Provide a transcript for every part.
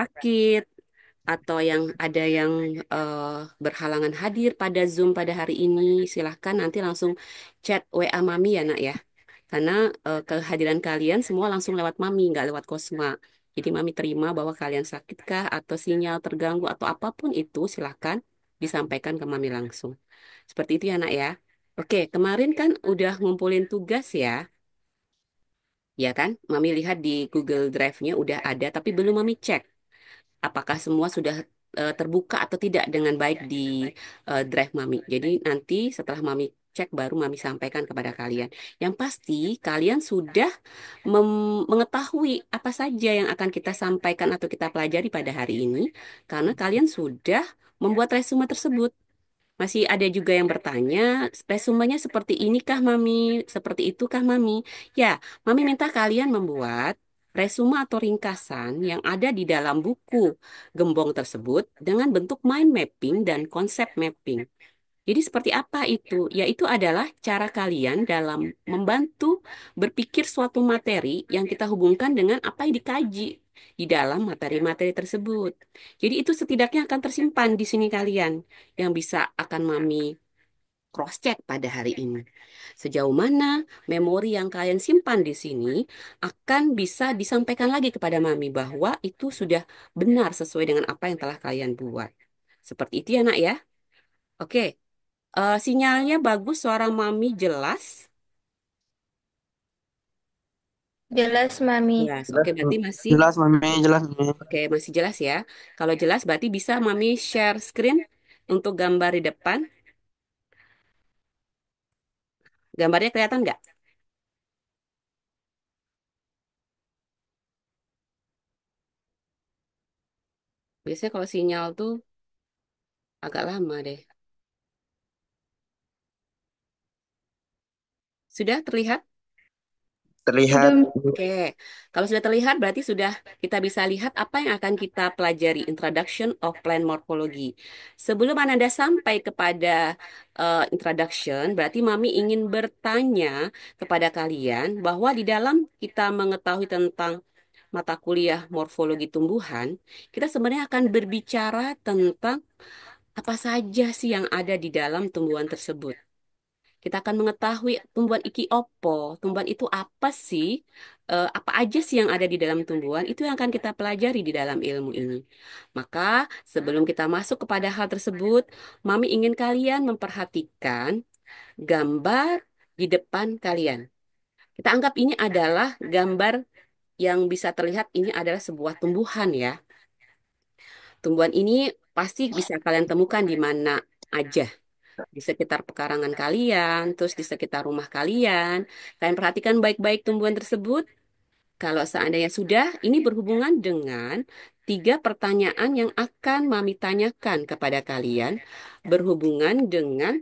sakit atau yang ada yang eh, berhalangan hadir pada Zoom pada hari ini, silahkan nanti langsung chat WA Mami ya nak ya. Karena kehadiran kalian semua langsung lewat Mami, nggak lewat Kosma. Jadi Mami terima bahwa kalian sakitkah atau sinyal terganggu atau apapun itu, silahkan disampaikan ke Mami langsung. Seperti itu ya nak ya. Oke, kemarin kan udah ngumpulin tugas ya. Ya kan? Mami lihat di Google Drive-nya udah ada, tapi belum Mami cek apakah semua sudah terbuka atau tidak dengan baik di drive Mami. Jadi nanti setelah Mami cek baru Mami sampaikan kepada kalian. Yang pasti kalian sudah mengetahui apa saja yang akan kita sampaikan atau kita pelajari pada hari ini karena kalian sudah membuat resume tersebut. Masih ada juga yang bertanya, resumenya seperti inikah Mami? Seperti itukah Mami? Ya, Mami minta kalian membuat resume atau ringkasan yang ada di dalam buku gembong tersebut dengan bentuk mind mapping dan konsep mapping. Jadi seperti apa itu? Yaitu adalah cara kalian dalam membantu berpikir suatu materi yang kita hubungkan dengan apa yang dikaji di dalam materi-materi tersebut. Jadi itu setidaknya akan tersimpan di sini kalian yang bisa akan Mami cross-check pada hari ini. Sejauh mana memori yang kalian simpan di sini akan bisa disampaikan lagi kepada Mami bahwa itu sudah benar sesuai dengan apa yang telah kalian buat. Seperti itu ya nak ya. Oke. Sinyalnya bagus, suara Mami jelas. Jelas, Mami. Jelas. Oke, berarti masih Jelas Mami, jelas Mami. oke, masih jelas ya. Kalau jelas berarti bisa Mami share screen untuk gambar di depan. Gambarnya kelihatan nggak? Biasanya kalau sinyal tuh agak lama deh. Sudah terlihat? Sudah, Terlihat. Oke, kalau sudah terlihat berarti sudah kita bisa lihat apa yang akan kita pelajari Introduction of Plant Morphology. Sebelum Ananda sampai kepada introduction, berarti Mami ingin bertanya kepada kalian bahwa di dalam kita mengetahui tentang mata kuliah morfologi tumbuhan, kita sebenarnya akan berbicara tentang apa saja sih yang ada di dalam tumbuhan tersebut. Kita akan mengetahui tumbuhan iki opo, tumbuhan itu apa sih, apa aja sih yang ada di dalam tumbuhan, itu yang akan kita pelajari di dalam ilmu ini. Maka sebelum kita masuk kepada hal tersebut, Mami ingin kalian memperhatikan gambar di depan kalian. Kita anggap ini adalah gambar yang bisa terlihat ini adalah sebuah tumbuhan ya. Tumbuhan ini pasti bisa kalian temukan di mana aja. Di sekitar pekarangan kalian, terus di sekitar rumah kalian. Kalian perhatikan baik-baik tumbuhan tersebut. Kalau seandainya sudah, ini berhubungan dengan tiga pertanyaan yang akan Mami tanyakan kepada kalian, berhubungan dengan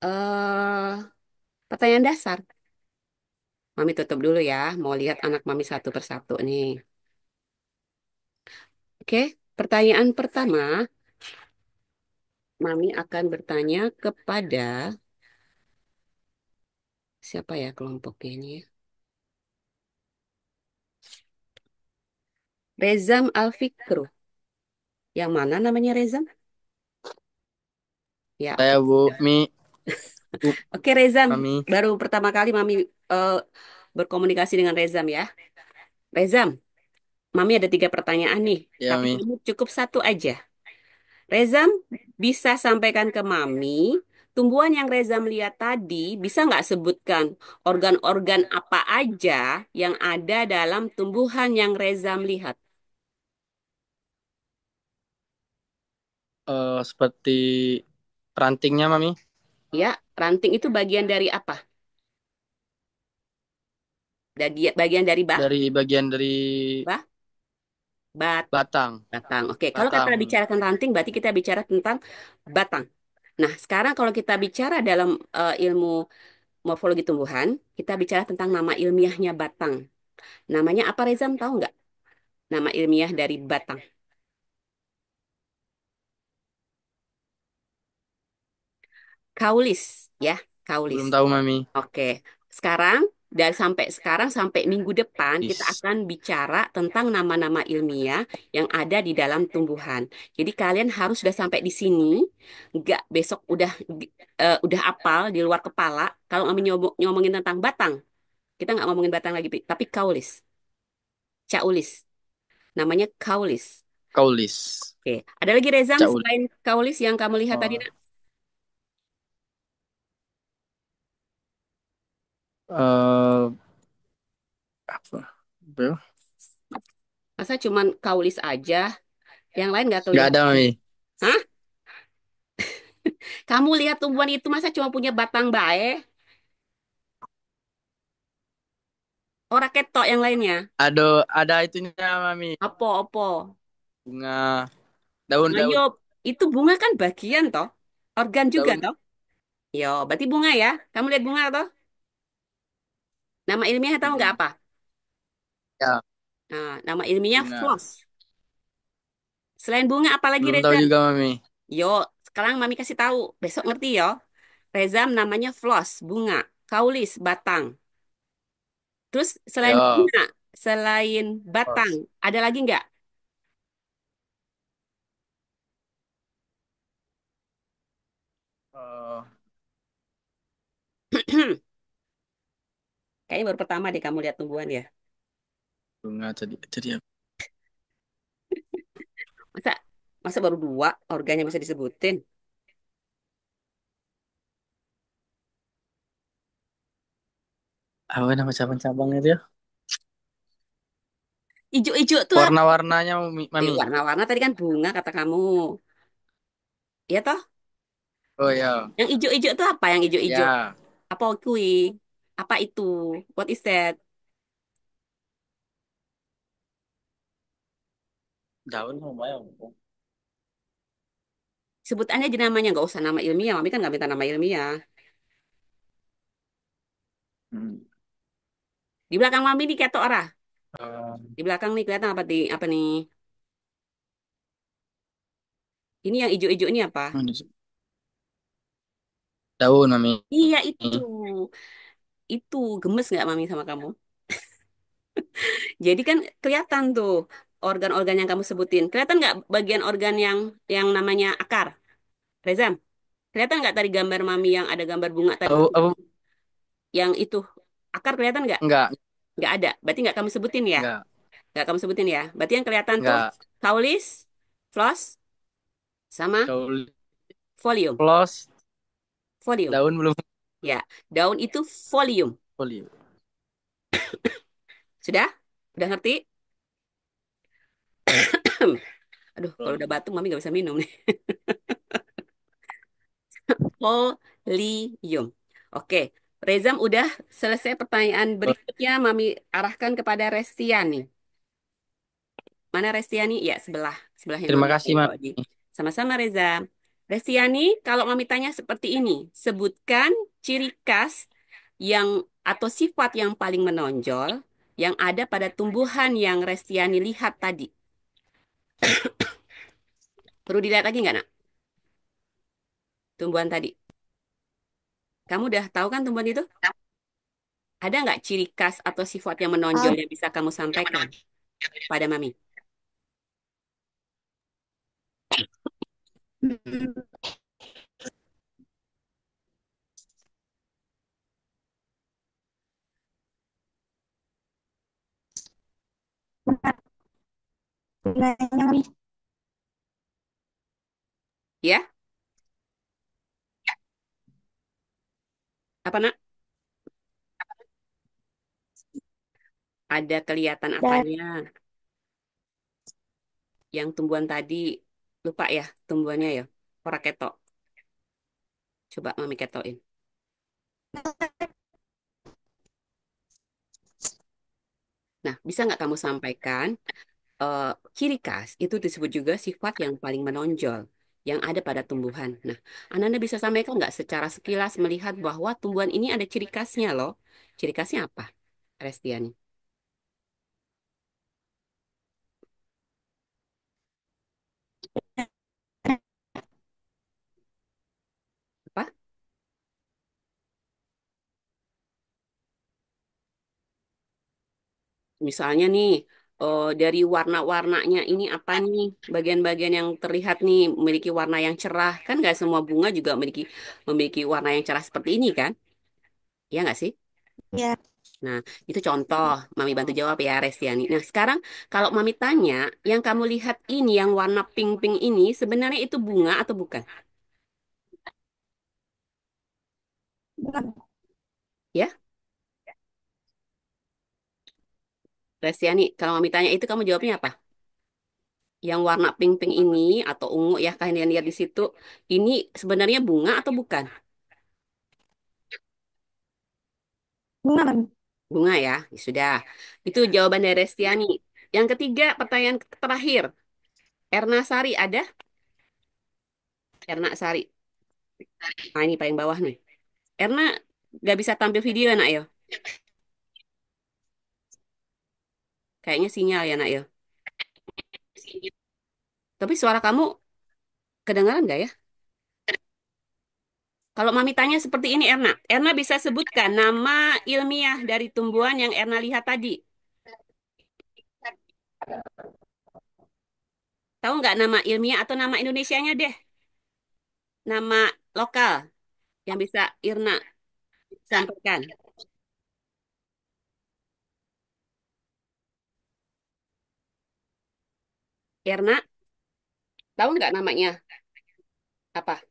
eh pertanyaan dasar. Mami tutup dulu ya, mau lihat anak Mami satu persatu nih. Oke, pertanyaan pertama, Mami akan bertanya kepada siapa ya kelompoknya ini ya? Rezam Alfikru. Yang mana namanya Rezam? Ya, Saya oke. Bu Mi, Bu Oke, Rezam. Mami. Baru pertama kali Mami eh, berkomunikasi dengan Rezam ya. Rezam, Mami ada tiga pertanyaan nih. Ya Tapi Mi. kamu cukup satu aja. Rezam bisa sampaikan ke Mami, tumbuhan yang Rezam lihat tadi, bisa nggak sebutkan organ-organ apa aja yang ada dalam tumbuhan yang Rezam lihat? Seperti rantingnya Mami. Ya, ranting itu bagian dari apa? Bagian dari Dari bagian dari bah, bat, batang. batang. Oke, kalau kita Batang. bicarakan ranting, berarti kita bicara tentang batang. Nah, sekarang kalau kita bicara dalam ilmu morfologi tumbuhan, kita bicara tentang nama ilmiahnya batang. Namanya apa, Rezam? Tahu nggak? Nama ilmiah dari batang. Kaulis, ya, kaulis. Belum tahu Mami. Oke, sekarang Dan sampai sekarang, sampai minggu depan, kita Is. akan bicara tentang nama-nama ilmiah yang ada di dalam tumbuhan. Jadi kalian harus sudah sampai di sini, nggak besok udah apal di luar kepala. Kalau kami ngomongin tentang batang, kita nggak ngomongin batang lagi, tapi kaulis, caulis, namanya kaulis. Kaulis. Oke, ada lagi Rezam Caul. selain kaulis yang kamu lihat tadi, Oh, Nak? eh apa? Bro? Masa cuman kaulis aja, yang lain nggak Nggak ada, kelihatan? Mami. Hah? Kamu lihat tumbuhan itu masa cuma punya batang bae? Ora ketok yang lainnya. Ada itunya, Mami. Apa-apa? Bunga. Daun, Ayo, daun. itu bunga kan bagian toh, organ juga Daun. toh. Yo, berarti bunga ya. Kamu lihat bunga toh? Nama ilmiahnya tahu nggak Mm-mm. apa? Ya, Nah, nama ilmiahnya bunga. floss. Selain bunga, apalagi Belum tahu Reza? juga, Mami. Yo, sekarang Mami kasih tahu. Besok ngerti yo. Rezam namanya floss, bunga. Kaulis, batang. Terus selain Yo. bunga, selain batang, Os. ada lagi nggak? Eh, Kayaknya baru pertama deh kamu lihat tumbuhan ya. bunga tadi apa? Masa masa baru dua organnya bisa disebutin? Apa nama cabang-cabangnya itu ya? Ijo-ijo tuh apa? Warna-warnanya, Mami. Mami. Warna-warna tadi kan bunga kata kamu. Iya toh? Oh ya. Yang ijo-ijo tuh apa? Yang ijo-ijo? Ya. Apa kui? Apa itu? What is that? Daun lumayan. Sebutannya aja namanya, nggak usah nama ilmiah. Mami kan nggak minta nama ilmiah. Hmm. Di belakang Mami nih ketok arah. Eh, Di belakang nih kelihatan apa nih? Ini yang ijo-ijo ini apa? mana sih? Daun, Mami. Iya itu. Itu gemes nggak Mami sama kamu? Jadi kan kelihatan tuh organ-organ yang kamu sebutin. Kelihatan nggak bagian organ yang namanya akar? Rezam, kelihatan nggak tadi gambar Mami yang ada gambar bunga tadi? Apa? Yang itu akar kelihatan nggak? Enggak, Nggak ada. Berarti nggak kamu sebutin ya? enggak, Nggak kamu sebutin ya? Berarti yang kelihatan tuh enggak. kaulis, floss, sama Daun folium. plus Folium. daun belum Ya, daun itu folium. folio. Sudah? Udah ngerti? Aduh, kalau udah Belum. batuk, Mami nggak bisa minum nih. Folium. Oke, Rezam udah selesai pertanyaan berikutnya. Mami arahkan kepada Restiani. Mana Restiani? Ya, sebelahnya Terima Mami kasih, yang Mami. bawa di. Sama-sama Reza. Restiani, kalau Mami tanya seperti ini, sebutkan ciri khas yang atau sifat yang paling menonjol yang ada pada tumbuhan yang Restiani lihat tadi. Perlu dilihat lagi nggak, Nak? Tumbuhan tadi. Kamu udah tahu kan tumbuhan itu? Ada nggak ciri khas atau sifat yang menonjol yang bisa kamu sampaikan pada Mami? Ya, apa Nak? Ada kelihatan apanya? Yang tumbuhan tadi, lupa ya tumbuhannya ya. Ora ketok. Coba Mami ketokin. Nah, bisa nggak kamu sampaikan eh, ciri khas itu disebut juga sifat yang paling menonjol yang ada pada tumbuhan. Nah, Ananda bisa sampaikan nggak secara sekilas melihat bahwa tumbuhan ini ada ciri khasnya loh. Ciri khasnya apa, Restiani? Apa? Misalnya nih, dari warna-warnanya ini apa nih? Bagian-bagian yang terlihat nih memiliki warna yang cerah. Kan nggak semua bunga juga memiliki memiliki warna yang cerah seperti ini kan? Ya nggak sih? Ya. Nah, itu contoh. Mami bantu jawab ya, Restiani. Nah, sekarang kalau Mami tanya, yang kamu lihat ini, yang warna pink-pink ini, sebenarnya itu bunga atau bukan? Bukan. Ya, Restiani, kalau Mami tanya itu, kamu jawabnya apa? Yang warna pink-pink ini, atau ungu ya, kalian lihat di situ, ini sebenarnya bunga atau bukan? Bunga, Mami. Bunga ya, ya sudah. Itu jawaban dari Restiani. Yang ketiga, pertanyaan terakhir. Erna Sari ada? Erna Sari. Nah, ini paling bawah nih. Erna nggak bisa tampil video ya, nak ya? Kayaknya sinyal ya, nak ya. Tapi suara kamu kedengaran nggak ya? Kalau Mami tanya seperti ini, Erna. Erna bisa sebutkan nama ilmiah dari tumbuhan yang Erna lihat tadi. Tahu nggak nama ilmiah atau nama Indonesianya deh? Nama lokal yang bisa Irna sampaikan. Erna, tahu nggak namanya apa?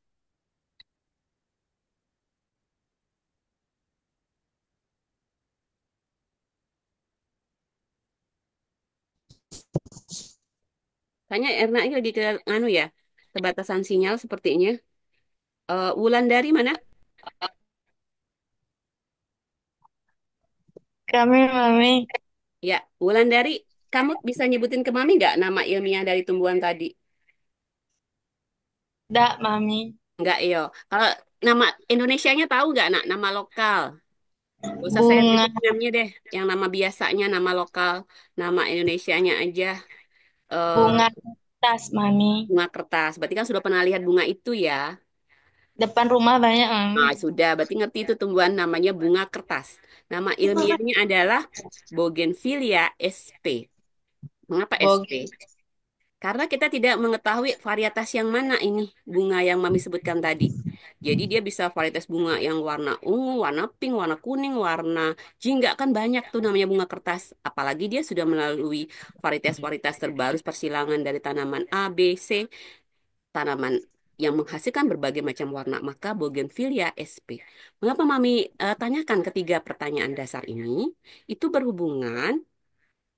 Tanya Erna ini lagi ke anu ya, terbatasan sinyal sepertinya. Wulan dari mana? Kami, Mami. Ya, Wulan dari. Kamu bisa nyebutin ke Mami nggak nama ilmiah dari tumbuhan tadi? Dak, Mami. Nggak, iyo. Kalau nama Indonesianya tahu nggak, nak? Nama lokal. Gak usah saya Bunga. Vietnamnya deh. Yang nama biasanya, nama lokal, nama Indonesianya aja. Eh, Bunga tas, Mami. bunga kertas. Berarti kan sudah pernah lihat bunga itu ya. Depan rumah banyak, Mami. Nah, sudah. Berarti ngerti itu tumbuhan namanya bunga kertas. Nama ilmiahnya adalah Bougainvillea sp. Mengapa sp? Bogi. Karena kita tidak mengetahui varietas yang mana ini bunga yang Mami sebutkan tadi. Jadi dia bisa varietas bunga yang warna ungu, warna pink, warna kuning, warna jingga kan banyak tuh namanya bunga kertas. Apalagi dia sudah melalui varietas-varietas terbaru persilangan dari tanaman A, B, C, tanaman yang menghasilkan berbagai macam warna. Maka Bougainvillea sp. Mengapa Mami tanyakan ketiga pertanyaan dasar ini? Itu berhubungan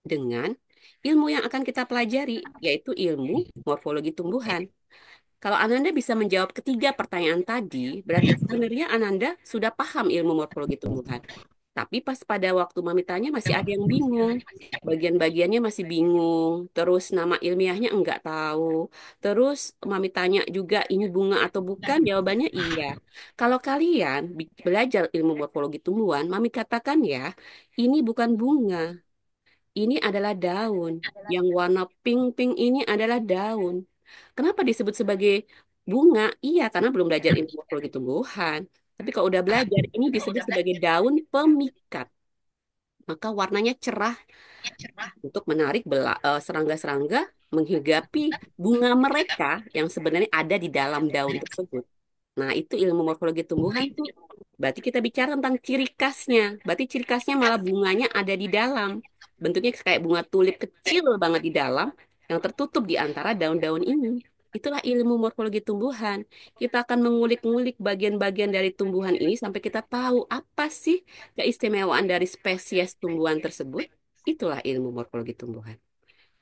dengan ilmu yang akan kita pelajari, yaitu ilmu morfologi tumbuhan. Kalau Ananda bisa menjawab ketiga pertanyaan tadi, berarti sebenarnya Ananda sudah paham ilmu morfologi tumbuhan. Tapi pas pada waktu Mami tanya masih ada yang bingung. Bagian-bagiannya masih bingung. Terus nama ilmiahnya enggak tahu. Terus Mami tanya juga ini bunga atau bukan? Jawabannya iya. Kalau kalian belajar ilmu morfologi tumbuhan, Mami katakan ya, ini bukan bunga. Ini adalah daun. Yang warna pink-pink ini adalah daun. Kenapa disebut sebagai bunga? Iya, karena belum belajar ilmu morfologi tumbuhan. Tapi kalau udah belajar, ini disebut sebagai daun pemikat. Maka warnanya cerah untuk menarik serangga-serangga menghigapi bunga mereka yang sebenarnya ada di dalam daun tersebut. Nah, itu ilmu morfologi tumbuhan tuh. Berarti kita bicara tentang ciri khasnya. Berarti ciri khasnya malah bunganya ada di dalam. Bentuknya kayak bunga tulip kecil banget di dalam yang tertutup di antara daun-daun ini. Itulah ilmu morfologi tumbuhan. Kita akan mengulik-ngulik bagian-bagian dari tumbuhan ini sampai kita tahu apa sih keistimewaan dari spesies tumbuhan tersebut. Itulah ilmu morfologi tumbuhan.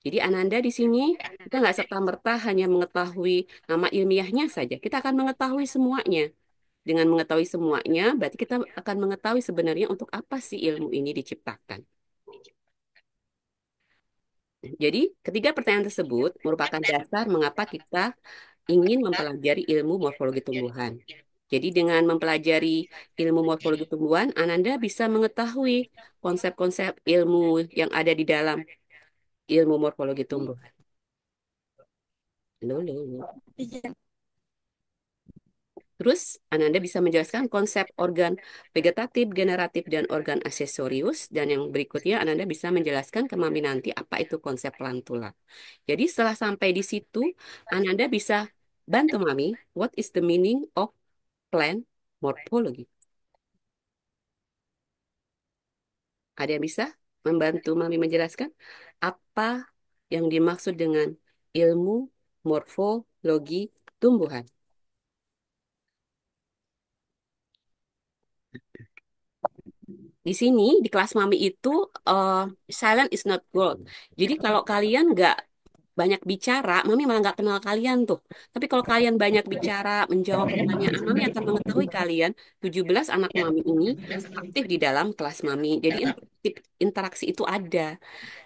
Jadi Ananda di sini kita nggak serta-merta hanya mengetahui nama ilmiahnya saja. Kita akan mengetahui semuanya. Dengan mengetahui semuanya, berarti kita akan mengetahui sebenarnya untuk apa sih ilmu ini diciptakan. Jadi, ketiga pertanyaan tersebut merupakan dasar mengapa kita ingin mempelajari ilmu morfologi tumbuhan. Jadi, dengan mempelajari ilmu morfologi tumbuhan, Ananda bisa mengetahui konsep-konsep ilmu yang ada di dalam ilmu morfologi tumbuhan. Lulu. Terus, Ananda bisa menjelaskan konsep organ vegetatif, generatif, dan organ aksesorius. Dan yang berikutnya, Ananda bisa menjelaskan ke Mami nanti apa itu konsep plantula. Jadi setelah sampai di situ, Ananda bisa bantu Mami, what is the meaning of plant morphology? Ada yang bisa membantu Mami menjelaskan apa yang dimaksud dengan ilmu morfologi tumbuhan? Di sini, di kelas Mami itu, silent is not gold. Jadi kalau kalian nggak banyak bicara, Mami malah nggak kenal kalian tuh. Tapi kalau kalian banyak bicara, menjawab pertanyaan, Mami akan mengetahui kalian 17 anak Mami ini aktif di dalam kelas Mami. Jadi interaksi itu ada.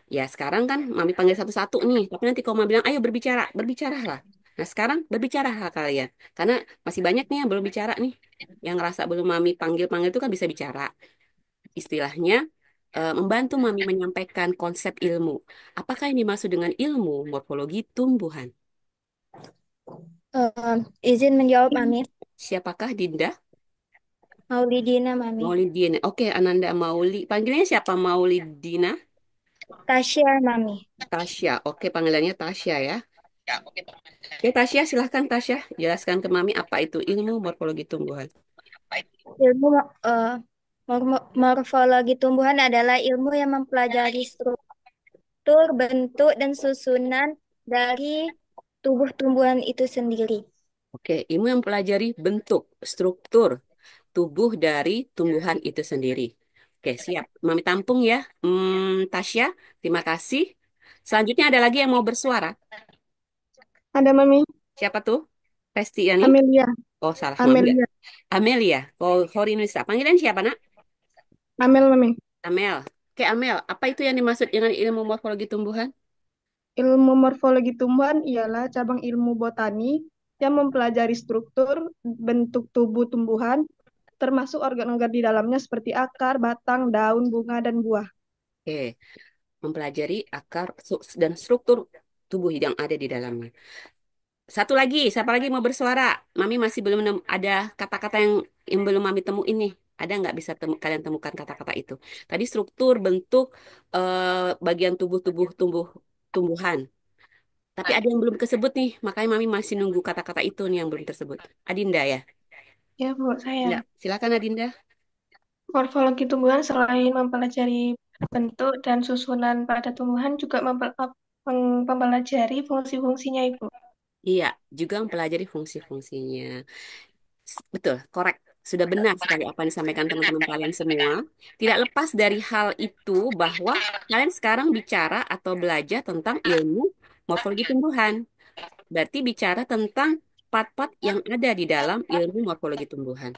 Ya sekarang kan Mami panggil satu-satu nih. Tapi nanti kalau Mami bilang, ayo berbicara, berbicaralah. Nah sekarang berbicaralah kalian. Karena masih banyak nih yang belum bicara nih. Yang ngerasa belum Mami panggil-panggil itu kan bisa bicara. Istilahnya membantu Mami menyampaikan konsep ilmu. Apakah ini dimaksud dengan ilmu morfologi tumbuhan? Izin menjawab, Mami. Siapakah Dinda? Maulidina, Mami. Maulidina. Oke, Ananda Mauli. Panggilnya siapa? Maulidina? Tasya, Mami. Tasya. Oke, panggilannya Tasya ya. Oke, Tasya, silahkan Tasya. Jelaskan ke Mami apa itu ilmu morfologi tumbuhan. Ilmu morfologi tumbuhan adalah ilmu yang mempelajari struktur, bentuk, dan susunan dari tubuh tumbuhan itu sendiri. Oke, ilmu yang mempelajari bentuk, struktur, tubuh dari tumbuhan itu sendiri. Oke, siap. Mami tampung ya. Tasya, terima kasih. Selanjutnya ada lagi yang mau bersuara. Ada Mami, Siapa tuh? Resti Yani? Amelia, Oh, salah Mami nggak. Amelia, Amelia. Oh, Hori Nisa. Panggilan siapa, nak? Amel Mami. Amel. Oke, Amel. Apa itu yang dimaksud dengan ilmu morfologi tumbuhan? Ilmu morfologi tumbuhan ialah cabang ilmu botani yang mempelajari struktur, bentuk tubuh tumbuhan, termasuk organ-organ di dalamnya seperti akar, batang, daun, bunga, dan buah. Oke, mempelajari akar dan struktur tubuh yang ada di dalamnya. Satu lagi, siapa lagi mau bersuara? Mami masih belum ada kata-kata yang belum Mami temuin nih. Ada nggak bisa kalian temukan kata-kata itu? Tadi struktur, bentuk, bagian tubuh-tubuh tumbuhan. Tapi ada yang belum kesebut nih, makanya Mami masih nunggu kata-kata itu nih yang belum tersebut. Adinda ya? Ya, Bu, Ya, saya. silakan Adinda. Morfologi tumbuhan selain mempelajari bentuk dan susunan pada tumbuhan juga mempelajari fungsi-fungsinya, Ibu. Iya, juga mempelajari fungsi-fungsinya. Betul, korek. Sudah benar sekali apa yang disampaikan teman-teman kalian semua. Tidak lepas dari hal itu bahwa kalian sekarang bicara atau belajar tentang ilmu morfologi tumbuhan. Berarti bicara tentang part-part yang ada di dalam ilmu morfologi tumbuhan.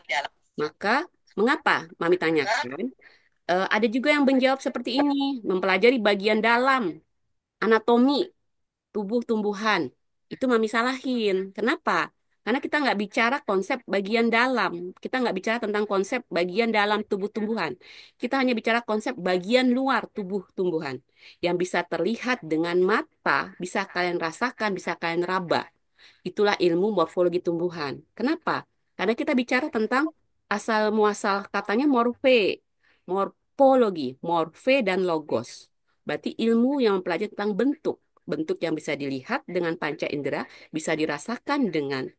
Maka, mengapa Mami tanyakan? Ada juga yang menjawab seperti ini, mempelajari bagian dalam anatomi tubuh tumbuhan. Itu Mami salahin. Kenapa? Karena kita nggak bicara konsep bagian dalam. Kita nggak bicara tentang konsep bagian dalam tubuh tumbuhan. Kita hanya bicara konsep bagian luar tubuh tumbuhan. Yang bisa terlihat dengan mata, bisa kalian rasakan, bisa kalian raba. Itulah ilmu morfologi tumbuhan. Kenapa? Karena kita bicara tentang asal muasal katanya morfologi, morfe dan logos. Berarti ilmu yang mempelajari tentang bentuk. Bentuk yang bisa dilihat dengan panca indera, bisa dirasakan dengan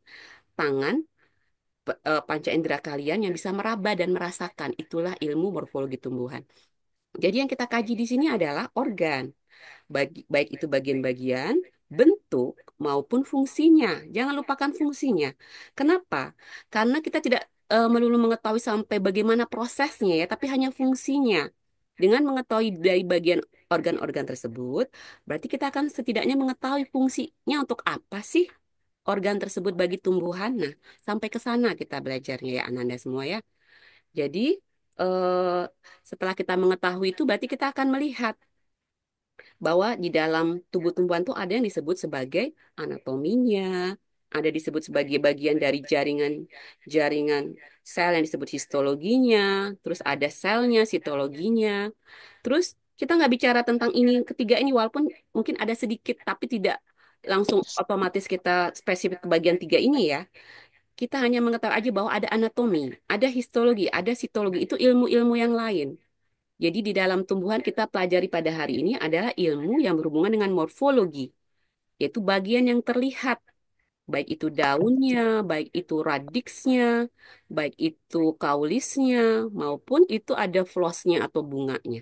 tangan, panca indera kalian yang bisa meraba dan merasakan. Itulah ilmu morfologi tumbuhan. Jadi yang kita kaji di sini adalah organ baik itu bagian-bagian, bentuk maupun fungsinya. Jangan lupakan fungsinya. Kenapa? Karena kita tidak melulu mengetahui sampai bagaimana prosesnya ya, tapi hanya fungsinya. Dengan mengetahui dari bagian organ-organ tersebut, berarti kita akan setidaknya mengetahui fungsinya untuk apa sih organ tersebut bagi tumbuhan. Nah, sampai ke sana kita belajarnya ya Ananda semua ya. Jadi, eh, setelah kita mengetahui itu, berarti kita akan melihat bahwa di dalam tubuh tumbuhan tuh ada yang disebut sebagai anatominya, ada disebut sebagai bagian dari jaringan sel yang disebut histologinya, terus ada selnya, sitologinya. Terus kita nggak bicara tentang ini ketiga ini walaupun mungkin ada sedikit tapi tidak langsung otomatis kita spesifik ke bagian tiga ini ya. Kita hanya mengetahui aja bahwa ada anatomi, ada histologi, ada sitologi. Itu ilmu-ilmu yang lain. Jadi di dalam tumbuhan kita pelajari pada hari ini adalah ilmu yang berhubungan dengan morfologi, yaitu bagian yang terlihat, baik itu daunnya, baik itu radiksnya, baik itu kaulisnya, maupun itu ada flosnya atau bunganya.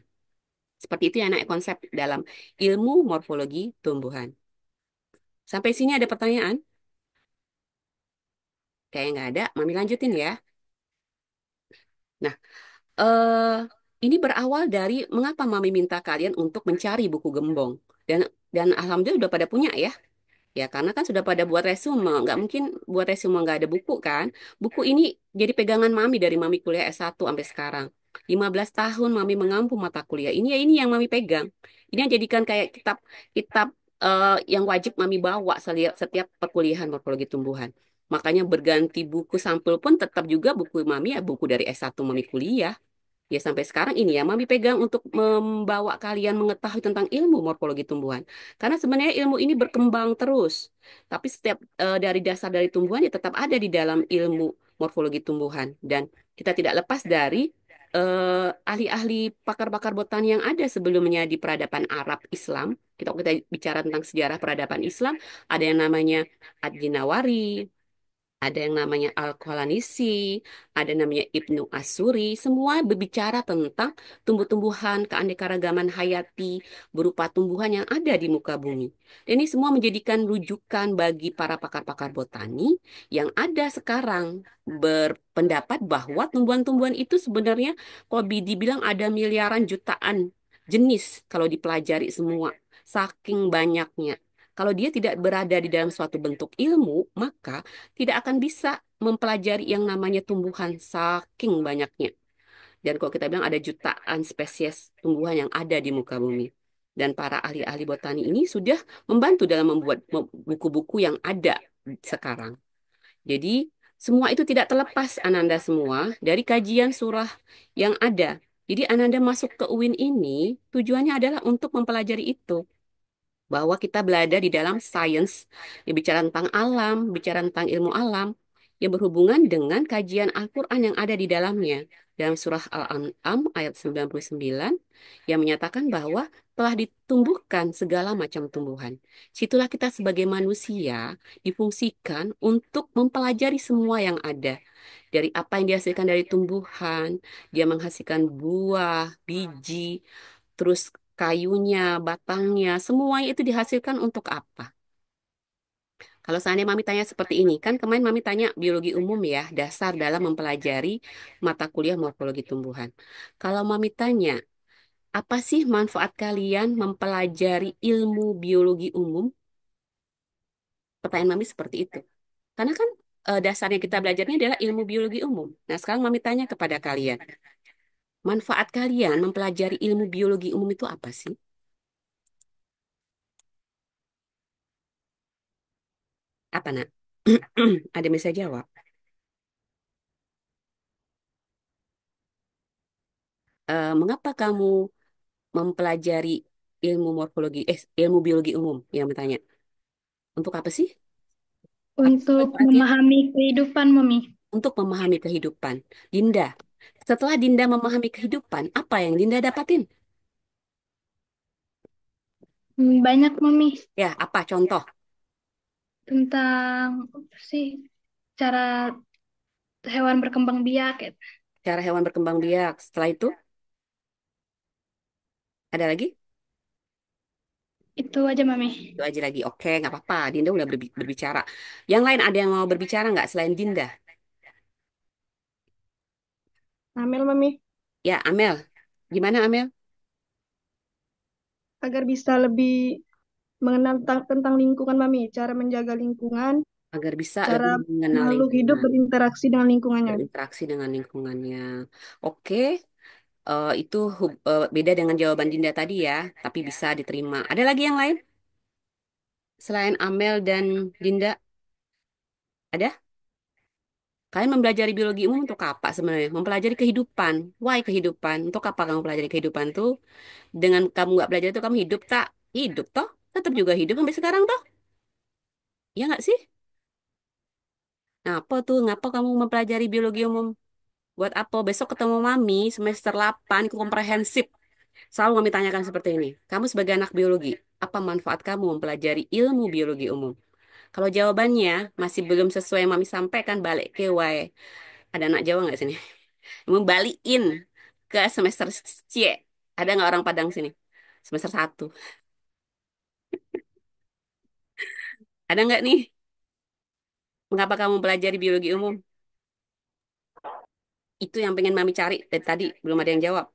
Seperti itu ya, anak konsep dalam ilmu morfologi tumbuhan. Sampai sini ada pertanyaan? Kayak nggak ada, Mami lanjutin ya. Nah, eh ini berawal dari mengapa Mami minta kalian untuk mencari buku gembong. Dan alhamdulillah udah pada punya ya. Ya, karena kan sudah pada buat resume. Nggak mungkin buat resume nggak ada buku kan. Buku ini jadi pegangan Mami dari Mami kuliah S1 sampai sekarang. 15 tahun Mami mengampu mata kuliah. Ini yang Mami pegang. Ini yang jadikan kayak kitab kitab yang wajib Mami bawa setiap perkuliahan morfologi tumbuhan. Makanya berganti buku sampul pun tetap juga buku Mami ya buku dari S1 Mami kuliah. Ya sampai sekarang ini ya Mami pegang untuk membawa kalian mengetahui tentang ilmu morfologi tumbuhan. Karena sebenarnya ilmu ini berkembang terus. Tapi setiap dari dasar dari tumbuhan ya tetap ada di dalam ilmu morfologi tumbuhan. Dan kita tidak lepas dari ahli-ahli pakar-pakar botani yang ada sebelumnya di peradaban Arab Islam. Kita bicara tentang sejarah peradaban Islam, ada yang namanya Ad-Jinawari, ada yang namanya Al-Qalanisi, ada namanya Ibnu Asuri, semua berbicara tentang tumbuh-tumbuhan, keanekaragaman hayati berupa tumbuhan yang ada di muka bumi. Dan ini semua menjadikan rujukan bagi para pakar-pakar botani yang ada sekarang berpendapat bahwa tumbuhan-tumbuhan itu sebenarnya kalau dibilang ada miliaran jutaan jenis kalau dipelajari semua, saking banyaknya. Kalau dia tidak berada di dalam suatu bentuk ilmu, maka tidak akan bisa mempelajari yang namanya tumbuhan saking banyaknya. Dan kalau kita bilang ada jutaan spesies tumbuhan yang ada di muka bumi. Dan para ahli-ahli botani ini sudah membantu dalam membuat buku-buku yang ada sekarang. Jadi semua itu tidak terlepas Ananda semua dari kajian surah yang ada. Jadi Ananda masuk ke UIN ini tujuannya adalah untuk mempelajari itu bahwa kita berada di dalam sains, yang bicara tentang alam, bicara tentang ilmu alam, yang berhubungan dengan kajian Al-Quran yang ada di dalamnya. Dalam surah Al-An'am ayat 99, yang menyatakan bahwa telah ditumbuhkan segala macam tumbuhan. Situlah kita sebagai manusia difungsikan untuk mempelajari semua yang ada. Dari apa yang dihasilkan dari tumbuhan, dia menghasilkan buah, biji, terus kayunya, batangnya, semuanya itu dihasilkan untuk apa? Kalau seandainya Mami tanya seperti ini, kan kemarin Mami tanya biologi umum ya, dasar dalam mempelajari mata kuliah morfologi tumbuhan. Kalau Mami tanya, apa sih manfaat kalian mempelajari ilmu biologi umum? Pertanyaan Mami seperti itu. Karena kan dasarnya kita belajarnya adalah ilmu biologi umum. Nah, sekarang Mami tanya kepada kalian, manfaat kalian mempelajari ilmu biologi umum itu apa sih? Apa, nak? Ada yang bisa jawab? Mengapa kamu mempelajari ilmu biologi umum yang bertanya? Untuk apa sih? Apa sih Untuk manfaatnya? memahami kehidupan, Mami. Untuk memahami kehidupan. Dinda, setelah Dinda memahami kehidupan, apa yang Dinda dapatin? Banyak, Mami. Ya, apa contoh? Tentang apa sih cara hewan berkembang biak. Cara hewan berkembang biak. Setelah itu, ada lagi? Itu aja, Mami. Itu aja lagi. Oke, nggak apa-apa. Dinda udah berbicara. Yang lain ada yang mau berbicara nggak selain Dinda? Amel, Mami, Ya, Amel. Gimana, Amel? agar bisa lebih mengenal tentang lingkungan, Mami, cara menjaga lingkungan, Agar bisa cara lebih mengenal makhluk hidup lingkungan, berinteraksi dengan lingkungannya. berinteraksi dengan lingkungannya. Oke. Itu beda dengan jawaban Dinda tadi ya, tapi bisa diterima. Ada lagi yang lain selain Amel dan Dinda? Ada? Kalian mempelajari biologi umum untuk apa sebenarnya? Mempelajari kehidupan. Why kehidupan? Untuk apa kamu pelajari kehidupan tuh? Dengan kamu nggak belajar itu kamu hidup tak? Hidup toh? Tetap juga hidup sampai sekarang toh? Ya nggak sih? Ngapa tuh? Ngapa kamu mempelajari biologi umum? Buat apa? Besok ketemu Mami semester 8 itu komprehensif. Selalu Mami tanyakan seperti ini. Kamu sebagai anak biologi, apa manfaat kamu mempelajari ilmu biologi umum? Kalau jawabannya masih belum sesuai yang Mami sampaikan, balik ke wae. Ada anak Jawa nggak sini? Membalikin ke semester C. Ada nggak orang Padang sini? Semester 1. Ada nggak nih? Mengapa kamu mempelajari biologi umum? Itu yang pengen Mami cari dari tadi. Belum ada yang jawab.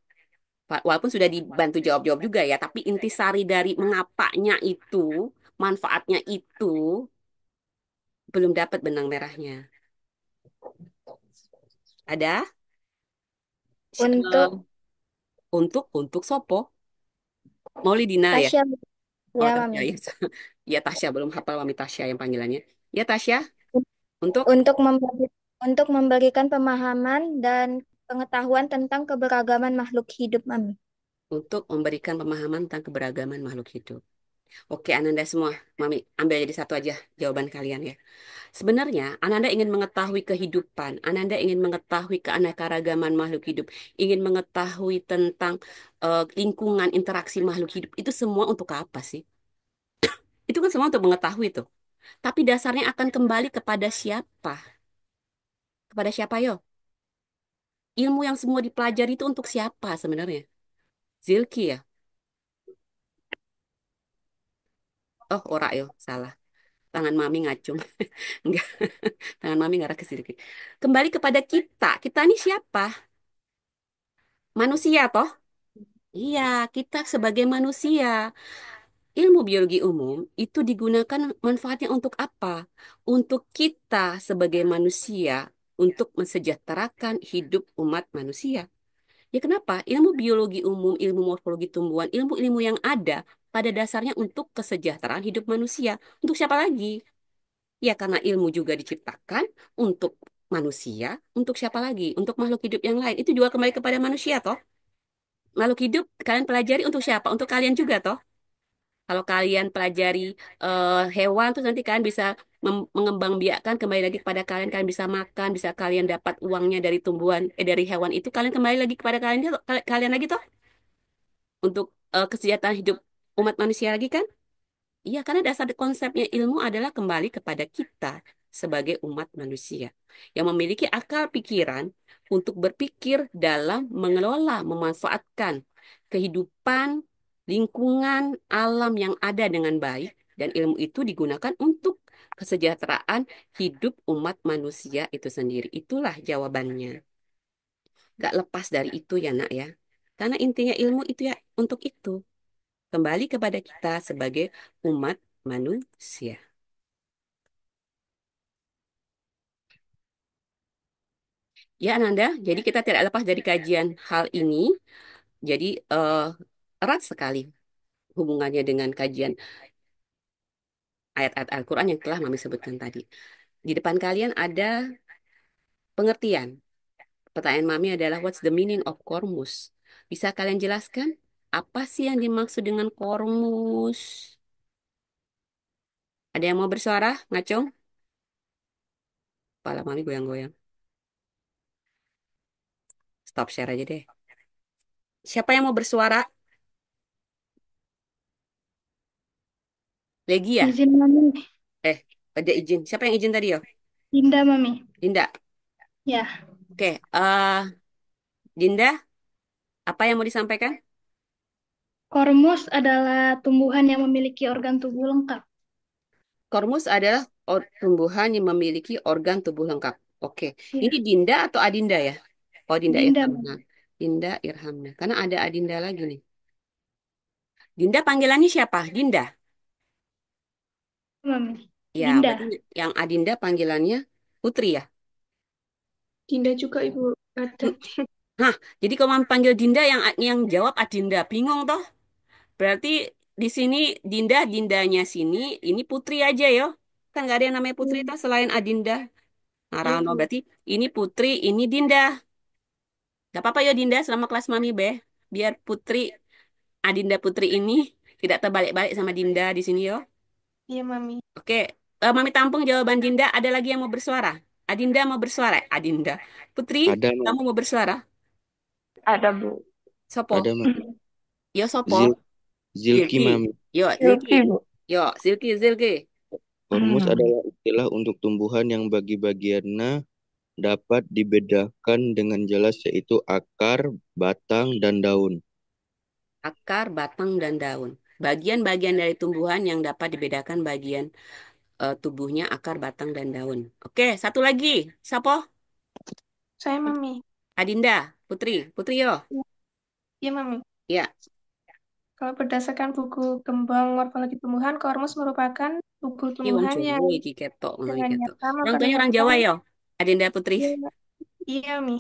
Walaupun sudah dibantu jawab-jawab juga ya, tapi intisari dari mengapanya itu, manfaatnya itu, belum dapat benang merahnya. Ada? Untuk Untuk Sopo? Maulidina ya? Tasya, Oh, ya Tasya Mami. ya. Ya, Tasya. Belum hafal Mami Tasya yang panggilannya. Ya, Tasya. Untuk Untuk untuk memberikan pemahaman dan pengetahuan tentang keberagaman makhluk hidup Mami. untuk memberikan pemahaman tentang keberagaman makhluk hidup. Oke, Ananda semua. Mami, ambil jadi satu aja jawaban kalian ya. Sebenarnya, Ananda ingin mengetahui kehidupan, Ananda ingin mengetahui keanekaragaman makhluk hidup, ingin mengetahui tentang lingkungan interaksi makhluk hidup. Itu semua untuk apa sih? Itu kan semua untuk mengetahui tuh. Tapi dasarnya akan kembali kepada siapa? Kepada siapa yo? Ilmu yang semua dipelajari itu untuk siapa sebenarnya? Zilki ya? Oh, ora yo, salah. Tangan mami ngacung. Enggak, tangan mami ngarah ke sini. Kembali kepada kita. Kita ini siapa? Manusia toh? Iya, kita sebagai manusia. Ilmu biologi umum itu digunakan manfaatnya untuk apa? Untuk kita sebagai manusia, untuk mensejahterakan hidup umat manusia. Ya kenapa? Ilmu biologi umum, ilmu morfologi tumbuhan, ilmu-ilmu yang ada pada dasarnya untuk kesejahteraan hidup manusia. Untuk siapa lagi? Ya karena ilmu juga diciptakan untuk manusia, untuk siapa lagi? Untuk makhluk hidup yang lain. Itu juga kembali kepada manusia toh. Makhluk hidup kalian pelajari untuk siapa? Untuk kalian juga toh. Kalau kalian pelajari hewan, terus nanti kalian bisa mengembangbiakkan kembali lagi kepada kalian, kalian bisa makan, bisa kalian dapat uangnya dari tumbuhan, dari hewan itu, kalian kembali lagi kepada kalian, kalian lagi toh, untuk kesejahteraan hidup umat manusia lagi kan? Iya, karena dasar konsepnya ilmu adalah kembali kepada kita sebagai umat manusia yang memiliki akal pikiran untuk berpikir dalam mengelola, memanfaatkan kehidupan, lingkungan, alam yang ada dengan baik, dan ilmu itu digunakan untuk kesejahteraan hidup umat manusia itu sendiri. Itulah jawabannya. Gak lepas dari itu ya, Nak ya. Karena intinya ilmu itu ya untuk itu. Kembali kepada kita sebagai umat manusia. Ya, Ananda, jadi kita tidak lepas dari kajian hal ini. Jadi erat sekali hubungannya dengan kajian ayat-ayat Al-Quran yang telah Mami sebutkan tadi. Di depan kalian ada pengertian. Pertanyaan Mami adalah, what's the meaning of kormus? Bisa kalian jelaskan? Apa sih yang dimaksud dengan kormus? Ada yang mau bersuara? Ngacung? Kepala Mami goyang-goyang. Stop share aja deh. Siapa yang mau bersuara? Legi ya? Izin Mami. Eh, ada izin. Siapa yang izin tadi yo? Dinda Mami. Dinda. Ya. Oke, Dinda, apa yang mau disampaikan? Kormus adalah tumbuhan yang memiliki organ tubuh lengkap. Kormus adalah tumbuhan yang memiliki organ tubuh lengkap. Oke, ini Ya. Dinda atau Adinda ya? Oh, Dinda Dinda Irhamna. Mami. Dinda Irhamna. Karena ada Adinda lagi nih. Dinda panggilannya siapa? Dinda. Mami. Ya, berarti Dinda. yang Adinda panggilannya Putri ya? Dinda juga Ibu ada. Hmm. Hah, jadi kalau mau panggil Dinda yang jawab Adinda, bingung toh? Berarti di sini Dinda, Dindanya sini, ini Putri aja yo. Kan nggak ada yang namanya Putri Iya, toh selain Adinda. iya, Narano Ibu. berarti ini Putri, ini Dinda. Gak apa-apa yo Dinda selama kelas Mami be. Biar Putri, Adinda Putri ini tidak terbalik-balik sama Dinda di sini yo. Iya, Mami. Oke, Mami tampung jawaban Dinda. Ada lagi yang mau bersuara? Adinda mau bersuara? Adinda. Putri, Ada, kamu Mami. mau bersuara? Ada, Bu. Sopo? Ada, Mami. Yo, Zil Sopo? Zilki, Zilki. Mami. Yo, Zilki. Silky, Bu. Yo, Zilki, Zilki. Hormus adalah istilah untuk tumbuhan yang bagi-bagiannya dapat dibedakan dengan jelas yaitu akar, batang, dan daun. Akar, batang, dan daun. Bagian-bagian dari tumbuhan yang dapat dibedakan bagian tubuhnya, akar, batang, dan daun. Oke, satu lagi. Sopo? Saya Mami. Adinda. Putri. Putri, yo. Iya Mami. Ya, Kalau berdasarkan buku Gembang Morfologi Tumbuhan, kormus merupakan tubuh ini wong tumbuhan Jawa yang iki ketok, ngono iki dengan ketok. nyata Orang tuanya orang Jawa memperlihatkan yo. Adinda Putri. iya, iya Mi.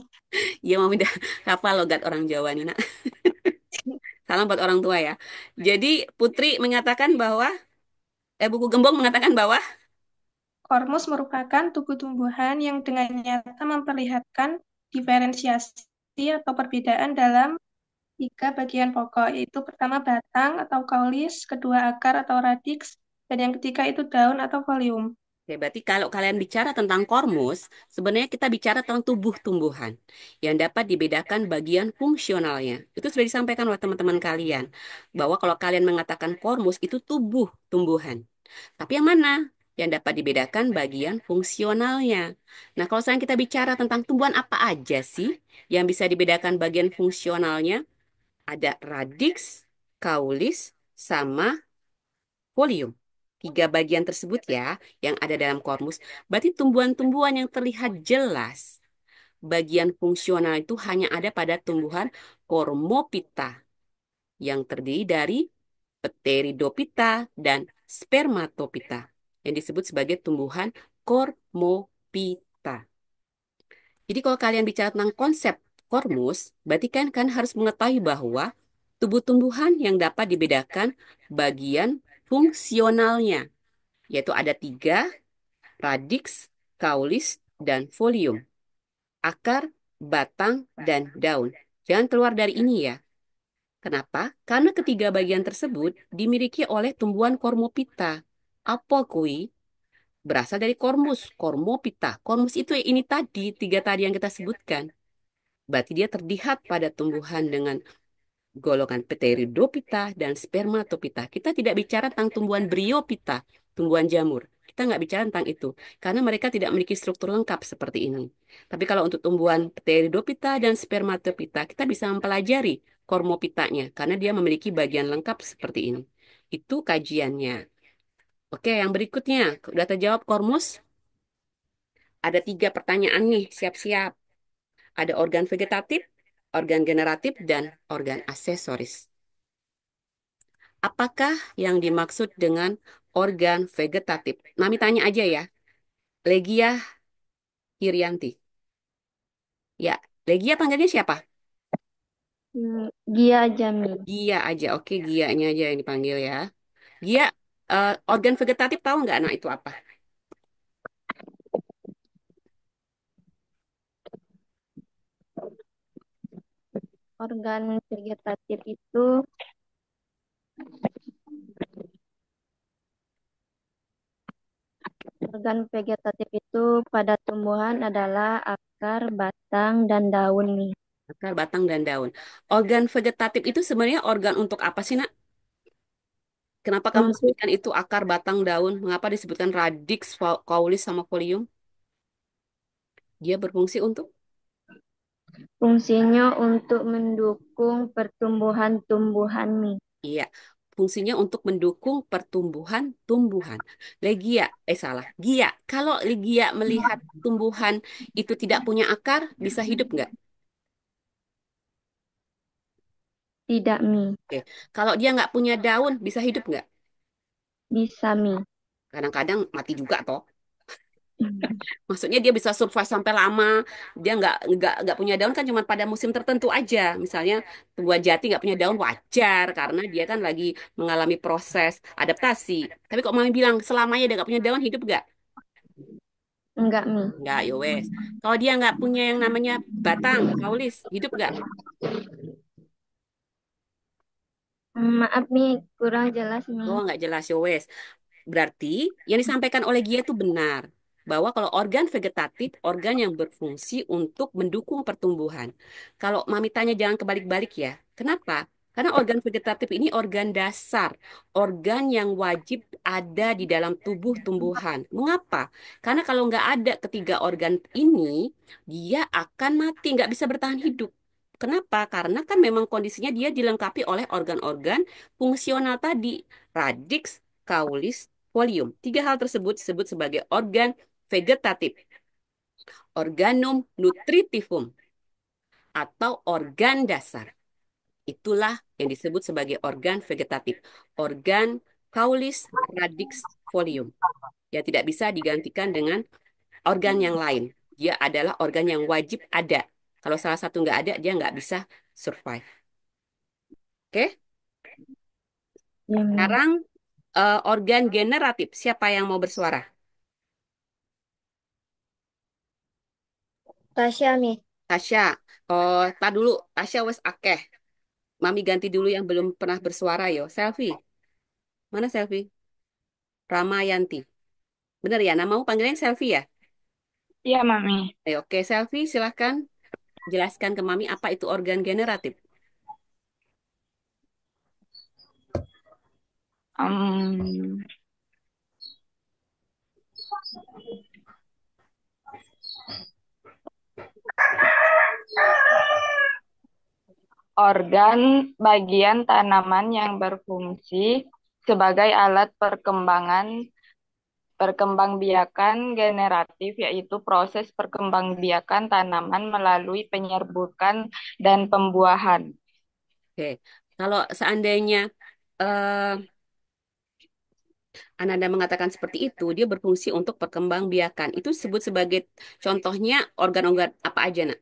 Iya, mau udah hafal logat orang Jawa nih, Nak. Salam buat orang tua ya. Jadi Putri mengatakan bahwa buku Gembong mengatakan bahwa Kormus merupakan tubuh tumbuhan yang dengan nyata memperlihatkan diferensiasi atau perbedaan dalam tiga bagian pokok, yaitu pertama batang atau kaulis, kedua akar atau radix, dan yang ketiga itu daun atau folium. Oke, berarti kalau kalian bicara tentang kormus, sebenarnya kita bicara tentang tubuh tumbuhan yang dapat dibedakan bagian fungsionalnya. Itu sudah disampaikan oleh teman-teman kalian bahwa kalau kalian mengatakan kormus itu tubuh tumbuhan. Tapi yang mana? Yang dapat dibedakan bagian fungsionalnya. Nah, kalau sekarang kita bicara tentang tumbuhan apa aja sih yang bisa dibedakan bagian fungsionalnya? Ada radix, kaulis, sama folium. Tiga bagian tersebut ya yang ada dalam kormus. Berarti tumbuhan-tumbuhan yang terlihat jelas bagian fungsional itu hanya ada pada tumbuhan Kormopita yang terdiri dari Pteridopita dan Spermatopita yang disebut sebagai tumbuhan Kormopita. Jadi kalau kalian bicara tentang konsep kormus, berarti kan harus mengetahui bahwa tubuh tumbuhan yang dapat dibedakan bagian fungsionalnya, yaitu ada tiga, radix, kaulis, dan folium. Akar, batang, dan daun. Jangan keluar dari ini ya. Kenapa? Karena ketiga bagian tersebut dimiliki oleh tumbuhan Kormopita. Apa kui? Berasal dari kormus, Kormopita. Kormus itu ini tadi, tiga tadi yang kita sebutkan. Berarti dia terlihat pada tumbuhan dengan golongan Pteridopita dan Spermatopita. Kita tidak bicara tentang tumbuhan Bryopita, tumbuhan jamur. Kita nggak bicara tentang itu, karena mereka tidak memiliki struktur lengkap seperti ini. Tapi kalau untuk tumbuhan Pteridopita dan Spermatopita, kita bisa mempelajari kormopitanya, karena dia memiliki bagian lengkap seperti ini. Itu kajiannya. Oke, yang berikutnya, udah terjawab kormus? Ada tiga pertanyaan nih, siap-siap. Ada organ vegetatif, organ generatif, dan organ aksesoris. Apakah yang dimaksud dengan organ vegetatif? Mami tanya aja ya. Legia Irianti. Ya, Legia panggilnya siapa? Gia aja, Mi. Gia aja. Oke, Gianya aja yang dipanggil ya. Gia, organ vegetatif tahu nggak? Nah, itu apa? Organ vegetatif itu pada tumbuhan adalah akar, batang, dan daun, Mi. Akar, batang, dan daun. Organ vegetatif itu sebenarnya organ untuk apa sih, Nak? Kenapa kamu Untuk sebutkan itu akar, batang, daun? Mengapa disebutkan radix, caulis, sama folium? Dia berfungsi untuk? fungsinya untuk mendukung pertumbuhan tumbuhan, Mi. Iya, fungsinya untuk mendukung pertumbuhan tumbuhan. Legia, salah. Gia, kalau Legia melihat tumbuhan itu tidak punya akar, bisa hidup nggak? Tidak, Mi. Oke. Kalau dia nggak punya daun, bisa hidup nggak? Bisa, Mi. Kadang-kadang mati juga toh. Maksudnya dia bisa survive sampai lama. Dia nggak punya daun kan cuma pada musim tertentu aja. Misalnya tumbuhan jati nggak punya daun wajar karena dia kan lagi mengalami proses adaptasi. Tapi kok mami bilang selamanya dia nggak punya daun hidup nggak? Enggak, Mi. Nggak, ya wes. Kalau dia nggak punya yang namanya batang, kaulis, hidup nggak? Maaf, Mi. Kurang jelas, Mi. Oh, nggak jelas, ya wes. Berarti yang disampaikan oleh Gia itu benar. bahwa kalau organ vegetatif, organ yang berfungsi untuk mendukung pertumbuhan. Kalau Mami tanya jangan kebalik-balik ya. Kenapa? Karena organ vegetatif ini organ dasar, organ yang wajib ada di dalam tubuh tumbuhan. Mengapa? Karena kalau nggak ada ketiga organ ini, dia akan mati, nggak bisa bertahan hidup. Kenapa? Karena kan memang kondisinya dia dilengkapi oleh organ-organ fungsional tadi, radix, caulis, folium. Tiga hal tersebut disebut sebagai organ vegetatif, organum nutritivum, atau organ dasar. Itulah yang disebut sebagai organ vegetatif, organ caulis, radix, folium. Ya tidak bisa digantikan dengan organ yang lain. Dia adalah organ yang wajib ada. Kalau salah satu nggak ada, dia nggak bisa survive. Oke? Hmm. Sekarang organ generatif. Siapa yang mau bersuara? Tasya, Mi. Tasya. Oh, tar dulu. Tasya wes akeh. Mami ganti dulu yang belum pernah bersuara yo. Selfie. Mana Selfie? Ramayanti. Bener ya, namamu panggilannya Selfie ya? Iya, Mami. Ayo, oke, Selfie silahkan jelaskan ke Mami apa itu organ generatif. Em, organ bagian tanaman yang berfungsi sebagai alat perkembangbiakan generatif, yaitu proses perkembangbiakan tanaman melalui penyerbukan dan pembuahan. Oke, kalau seandainya eh, Ananda mengatakan seperti itu, dia berfungsi untuk perkembangbiakan. Itu disebut sebagai contohnya organ-organ apa aja, nak?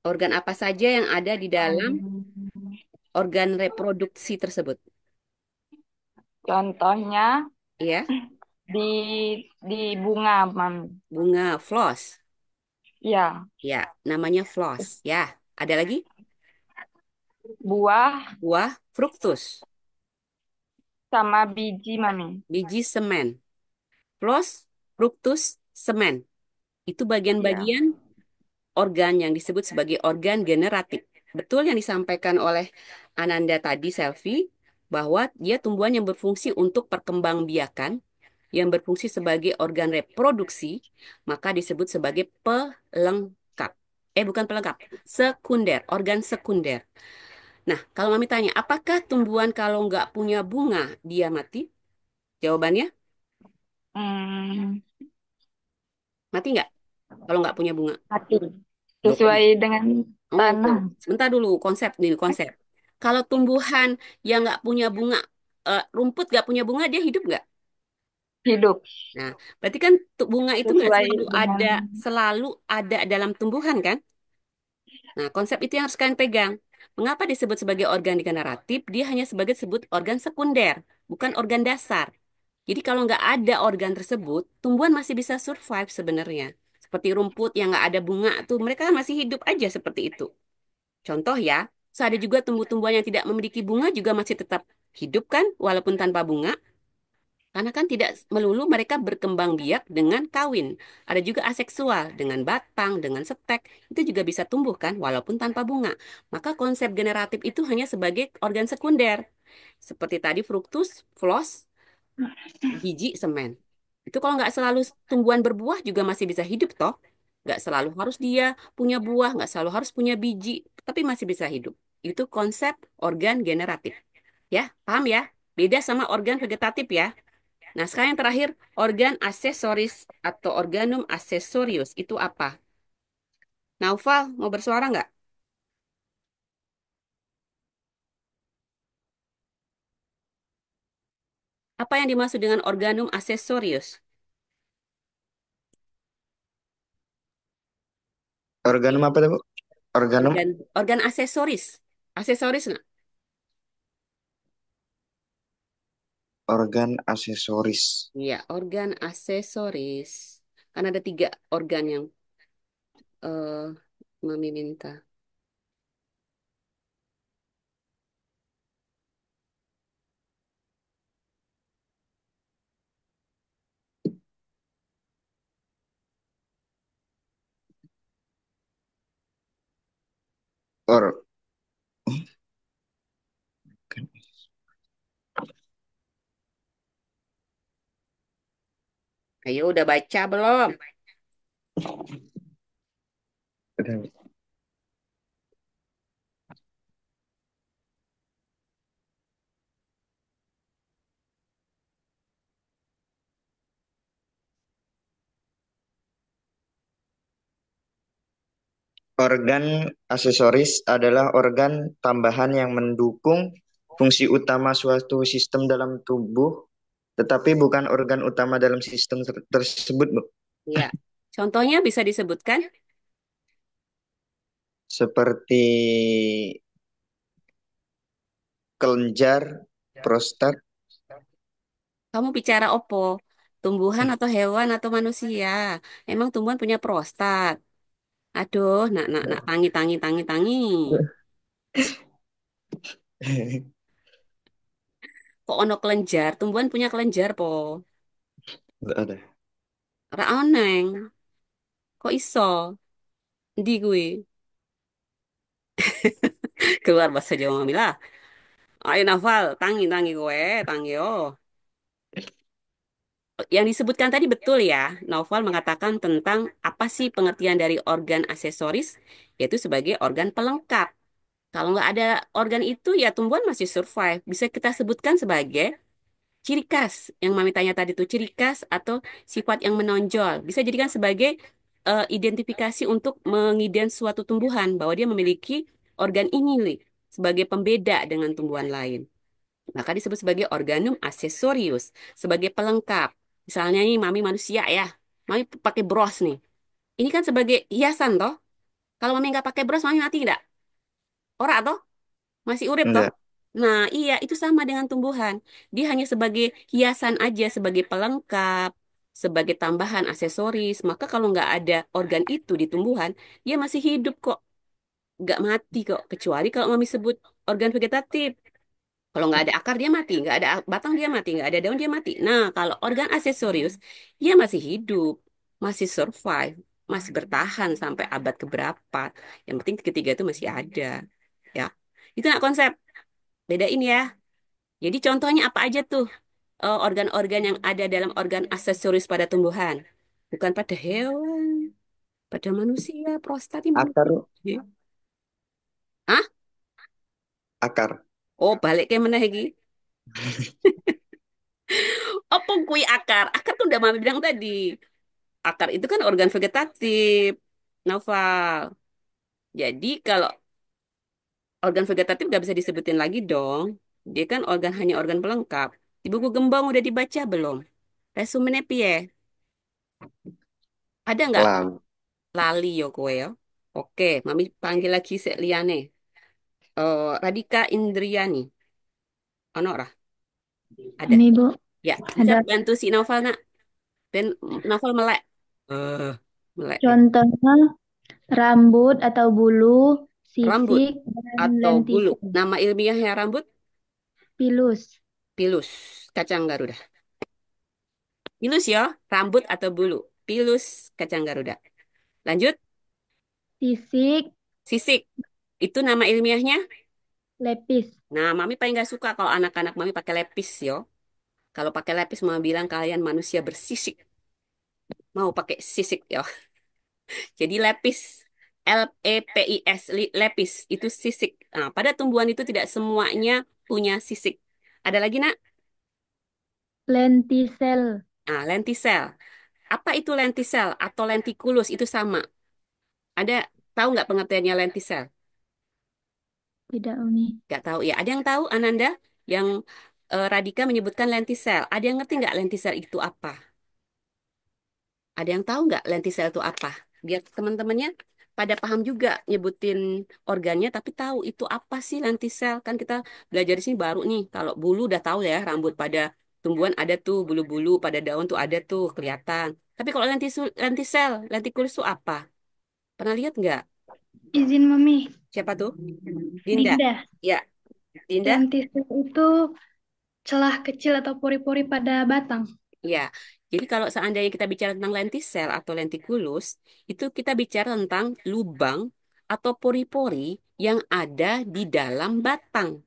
Organ apa saja yang ada di dalam Em, organ reproduksi tersebut? Contohnya Ya, di di bunga, Mami. bunga floss. Ya, Ya, namanya floss. Ya, ada lagi? buah Buah fructus, sama biji, Mami. biji semen. Floss, fructus, semen. Itu Ya. bagian-bagian organ yang disebut sebagai organ generatif. Betul yang disampaikan oleh Ananda tadi, Selfie, bahwa dia tumbuhan yang berfungsi untuk perkembangbiakan, yang berfungsi sebagai organ reproduksi, maka disebut sebagai pelengkap. Bukan pelengkap, sekunder, organ sekunder. Nah, kalau Mami tanya, apakah tumbuhan kalau nggak punya bunga, dia mati? Jawabannya, Hmm, mati nggak kalau nggak punya bunga? Mati. Loh, kok Sesuai dengan oh, tanah sebentar dulu konsep nih konsep. Kalau tumbuhan yang nggak punya bunga, rumput nggak punya bunga, dia hidup nggak? hidup. Nah, berarti kan bunga itu nggak Sesuai dengan selalu ada dalam tumbuhan kan? Nah, konsep itu yang harus kalian pegang. Mengapa disebut sebagai organ degeneratif? Dia hanya sebagai sebut organ sekunder, bukan organ dasar. Jadi kalau nggak ada organ tersebut, tumbuhan masih bisa survive sebenarnya. Seperti rumput yang nggak ada bunga tuh, mereka masih hidup aja seperti itu. Contoh ya, so ada juga tumbuh-tumbuhan yang tidak memiliki bunga juga masih tetap hidup kan, walaupun tanpa bunga. Karena kan tidak melulu mereka berkembang biak dengan kawin. Ada juga aseksual dengan batang, dengan stek. Itu juga bisa tumbuh kan, walaupun tanpa bunga. Maka konsep generatif itu hanya sebagai organ sekunder. Seperti tadi fruktus, flos, biji, semen. Itu kalau nggak selalu tumbuhan berbuah juga masih bisa hidup toh. Nggak selalu harus dia punya buah, nggak selalu harus punya biji, tapi masih bisa hidup. Itu konsep organ generatif. Ya, paham ya? Beda sama organ vegetatif ya. Nah, sekarang yang terakhir, organ aksesoris atau organum accessorius. Itu apa? Naufal, mau bersuara nggak? Apa yang dimaksud dengan organum accessorius? Organum apa tuh, Bu? Organum, Organ aksesoris. Aksesoris nggak? organ aksesoris. Iya, organ aksesoris. Kan ada tiga organ yang Mami minta. Or Ayo, udah baca belum? Organ aksesoris adalah organ tambahan yang mendukung fungsi utama suatu sistem dalam tubuh, tetapi bukan organ utama dalam sistem tersebut, Bu. Ya. Contohnya bisa disebutkan? Seperti kelenjar, prostat, Kamu bicara opo? Tumbuhan atau hewan atau manusia? Emang tumbuhan punya prostat? Aduh, nak, tangi, tangi, tangi, tangi. Kok ono kelenjar? Tumbuhan punya kelenjar, po. nggak ada. Ra oneng. Kok iso? Ndi gue? Keluar bahasa Jawa Mami lah. Ayo nafal, tangi, tangi gue, tangi oh. Yang disebutkan tadi betul ya. Novel mengatakan tentang apa sih pengertian dari organ aksesoris, yaitu sebagai organ pelengkap. Kalau nggak ada organ itu, ya tumbuhan masih survive. Bisa kita sebutkan sebagai ciri khas. Yang Mami tanya tadi itu ciri khas atau sifat yang menonjol. Bisa jadikan sebagai identifikasi untuk mengident suatu tumbuhan, bahwa dia memiliki organ ini nih, sebagai pembeda dengan tumbuhan lain. Maka disebut sebagai organum accessorius, sebagai pelengkap. Misalnya nih, Mami manusia ya. Mami pakai bros nih. Ini kan sebagai hiasan toh. Kalau Mami nggak pakai bros, Mami mati nggak? Ora toh? Masih urip toh? Enggak. Nah, iya, itu sama dengan tumbuhan. Dia hanya sebagai hiasan aja, sebagai pelengkap, sebagai tambahan aksesoris. Maka kalau nggak ada organ itu di tumbuhan, dia masih hidup kok. Nggak mati kok. Kecuali kalau Mami sebut organ vegetatif. Kalau nggak ada akar dia mati, nggak ada batang dia mati, nggak ada daun dia mati. Nah, kalau organ aksesorius dia masih hidup, masih survive, masih bertahan sampai abad keberapa. Yang penting ketiga itu masih ada, ya. Itu nak konsep. Bedain ya. Jadi contohnya apa aja tuh organ-organ yang ada dalam organ aksesoris pada tumbuhan, bukan pada hewan, pada manusia, prostat ini Akar, manusia. Hah? akar. Oh, balik ke mana lagi? Apa kui akar? Akar tuh udah mami bilang tadi. Akar itu kan organ vegetatif, Noval. Jadi kalau organ vegetatif nggak bisa disebutin lagi dong. Dia kan hanya organ pelengkap. Di buku Gembong udah dibaca belum? Resumenya piye? Ada nggak Lam. lali yo kowe yo? Oke, mami panggil lagi sek liyane. Radika Indriani. Ono ora? Ada. Ini Bu, Ya, bisa ada bantu si Noval nak. Ben Noval melek. Eh, melek. contohnya rambut atau bulu, Rambut sisik, dan atau bulu. lentisel. Nama ilmiahnya rambut Pilus, pilus, kacang Garuda. Pilus ya, rambut atau bulu. Pilus, kacang Garuda. Lanjut, sisik, sisik. Itu nama ilmiahnya. lepis. Nah, Mami paling nggak suka kalau anak-anak Mami pakai lepis yo. Kalau pakai lepis, Mami bilang kalian manusia bersisik. Mau pakai sisik yo. Jadi lepis, LEPIS, lepis itu sisik. Nah, pada tumbuhan itu tidak semuanya punya sisik. Ada lagi nak? Lentisel, Nah, lentisel. Apa itu lentisel atau lentikulus? Itu sama. Ada tahu nggak pengertiannya lentisel? tidak Umi. Nggak tahu ya. Ada yang tahu Ananda? Yang Radika menyebutkan lentisel. Ada yang ngerti nggak lentisel itu apa? Ada yang tahu nggak lentisel itu apa? Biar teman-temannya pada paham juga nyebutin organnya, tapi tahu itu apa sih lentisel. Kan kita belajar di sini baru nih. Kalau bulu udah tahu ya, rambut pada tumbuhan ada tuh, bulu-bulu pada daun tuh ada tuh, kelihatan. Tapi kalau lentisel, lentikulus itu apa? Pernah lihat nggak? Izin Mami, Siapa tuh? Dinda. Dinda. Ya, Dinda. Lentisel itu celah kecil atau pori-pori pada batang. Ya, jadi kalau seandainya kita bicara tentang lentisel atau lentikulus, itu kita bicara tentang lubang atau pori-pori yang ada di dalam batang.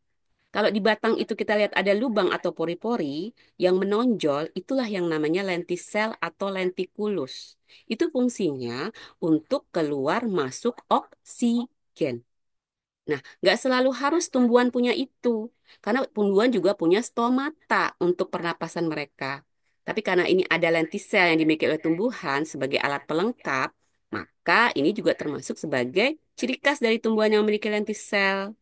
Kalau di batang itu kita lihat ada lubang atau pori-pori yang menonjol, itulah yang namanya lentisel atau lentikulus. Itu fungsinya untuk keluar masuk oksigen. Nah, nggak selalu harus tumbuhan punya itu. Karena tumbuhan juga punya stomata untuk pernapasan mereka. Tapi karena ini ada lentisel yang dimiliki oleh tumbuhan sebagai alat pelengkap, maka ini juga termasuk sebagai ciri khas dari tumbuhan yang memiliki lentisel,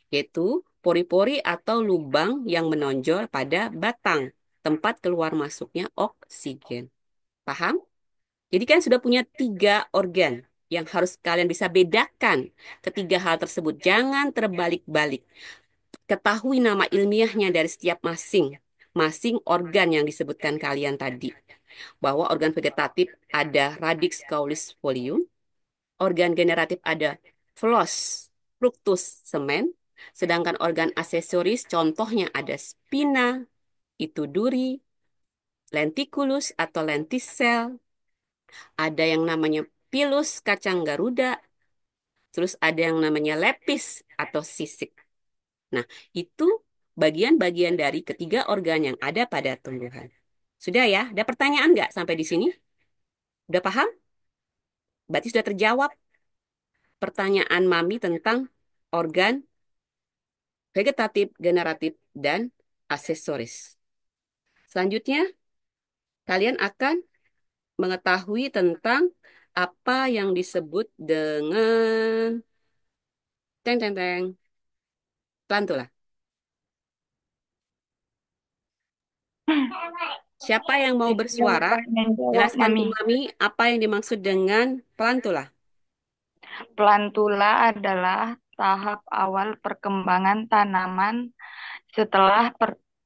yaitu pori-pori atau lubang yang menonjol pada batang, tempat keluar masuknya oksigen. Paham? Jadi kan sudah punya 3 organ yang harus kalian bisa bedakan ketiga hal tersebut. Jangan terbalik-balik. Ketahui nama ilmiahnya dari setiap masing organ yang disebutkan kalian tadi. Bahwa organ vegetatif ada radix caulis folium, organ generatif ada flos, fructus, semen, sedangkan organ aksesoris contohnya ada spina, itu duri, lenticulus atau lentisel, ada yang namanya pilus kacang Garuda, terus ada yang namanya lepis atau sisik. Nah, itu bagian-bagian dari ketiga organ yang ada pada tumbuhan. Sudah ya? Ada pertanyaan nggak sampai di sini? Udah paham? Berarti sudah terjawab pertanyaan Mami tentang organ vegetatif, generatif, dan aksesoris. Selanjutnya, kalian akan mengetahui tentang apa yang disebut dengan teng teng teng plantula. Siapa yang mau bersuara? Siapa yang jawab, Jelaskan ke Mami? Mami apa yang dimaksud dengan plantula. Plantula adalah tahap awal perkembangan tanaman setelah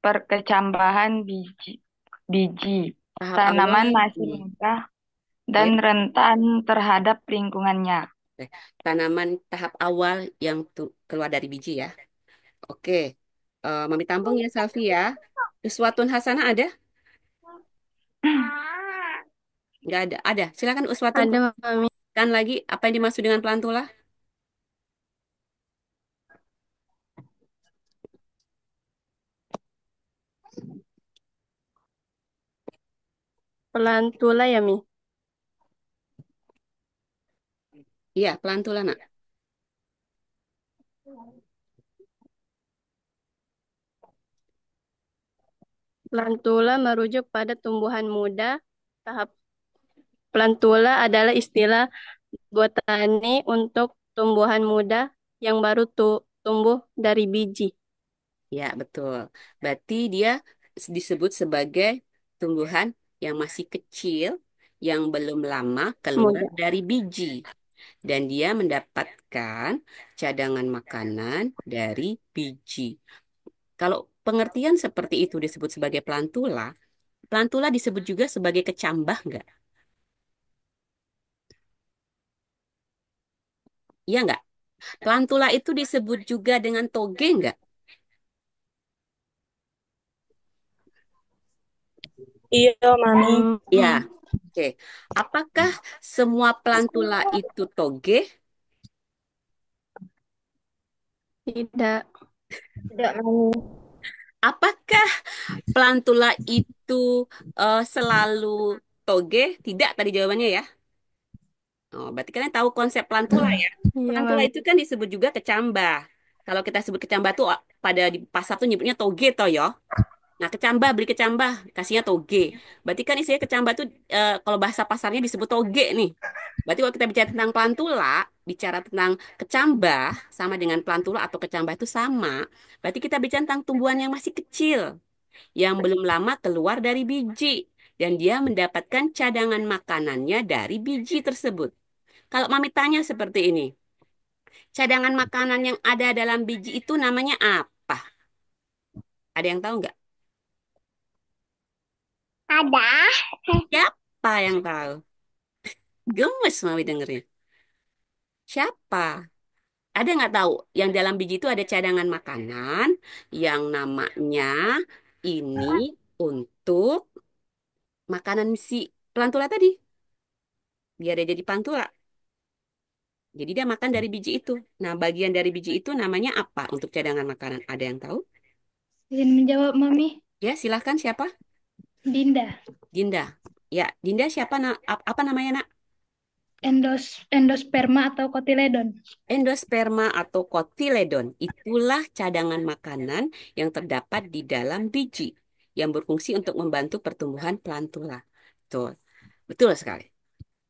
perkecambahan biji. Biji. Tahap Tanaman awal, masih muda dan ya, rentan terhadap lingkungannya. tanaman tahap awal yang keluar dari biji ya. Oke, Mami tampung ya Safi ya. Uswatun Hasanah ada? Nggak ada. Ada. Silakan Uswatun Ada, Mami. kan lagi apa yang dimaksud dengan plantula? Pelantula ya, Mi. Iya, plantula nak. Pelantula merujuk pada tumbuhan muda. Tahap pelantula adalah istilah botani untuk tumbuhan muda yang baru tumbuh dari biji. Ya, betul. Berarti dia disebut sebagai tumbuhan yang masih kecil, yang belum lama keluar Muda. dari biji. Dan dia mendapatkan cadangan makanan dari biji. Kalau pengertian seperti itu disebut sebagai plantula, plantula disebut juga sebagai kecambah nggak? Iya nggak? Plantula itu disebut juga dengan toge nggak? Iya, Mami. Ya, oke. Apakah semua plantula itu toge? Tidak. Tidak, Mami. Apakah plantula itu selalu toge? Tidak, tadi jawabannya ya. Oh, berarti kalian tahu konsep plantula ya? Iya, Plantula Mami. itu kan disebut juga kecambah. Kalau kita sebut kecambah tuh pada di pasar tuh nyebutnya toge toh yo. Nah, kecambah, beli kecambah, kasihnya toge. Berarti kan isinya kecambah tuh kalau bahasa pasarnya disebut toge nih. Berarti kalau kita bicara tentang plantula, bicara tentang kecambah sama dengan plantula atau kecambah itu sama. Berarti kita bicara tentang tumbuhan yang masih kecil, yang belum lama keluar dari biji. Dan dia mendapatkan cadangan makanannya dari biji tersebut. Kalau Mami tanya seperti ini, cadangan makanan yang ada dalam biji itu namanya apa? Ada yang tahu nggak? Ada. Siapa yang tahu? Gemes Mami dengerin. Siapa? Ada nggak tahu? Yang dalam biji itu ada cadangan makanan yang namanya ini untuk makanan si plantula tadi. Biar dia jadi plantula. Jadi dia makan dari biji itu. Nah, bagian dari biji itu namanya apa untuk cadangan makanan? Ada yang tahu? Izin menjawab, Mami. Ya, silahkan siapa? Dinda. Dinda. Ya, Dinda siapa? Apa namanya, Nak? Endosperma atau kotiledon. Endosperma atau kotiledon. Itulah cadangan makanan yang terdapat di dalam biji yang berfungsi untuk membantu pertumbuhan plantula. Betul. Betul sekali.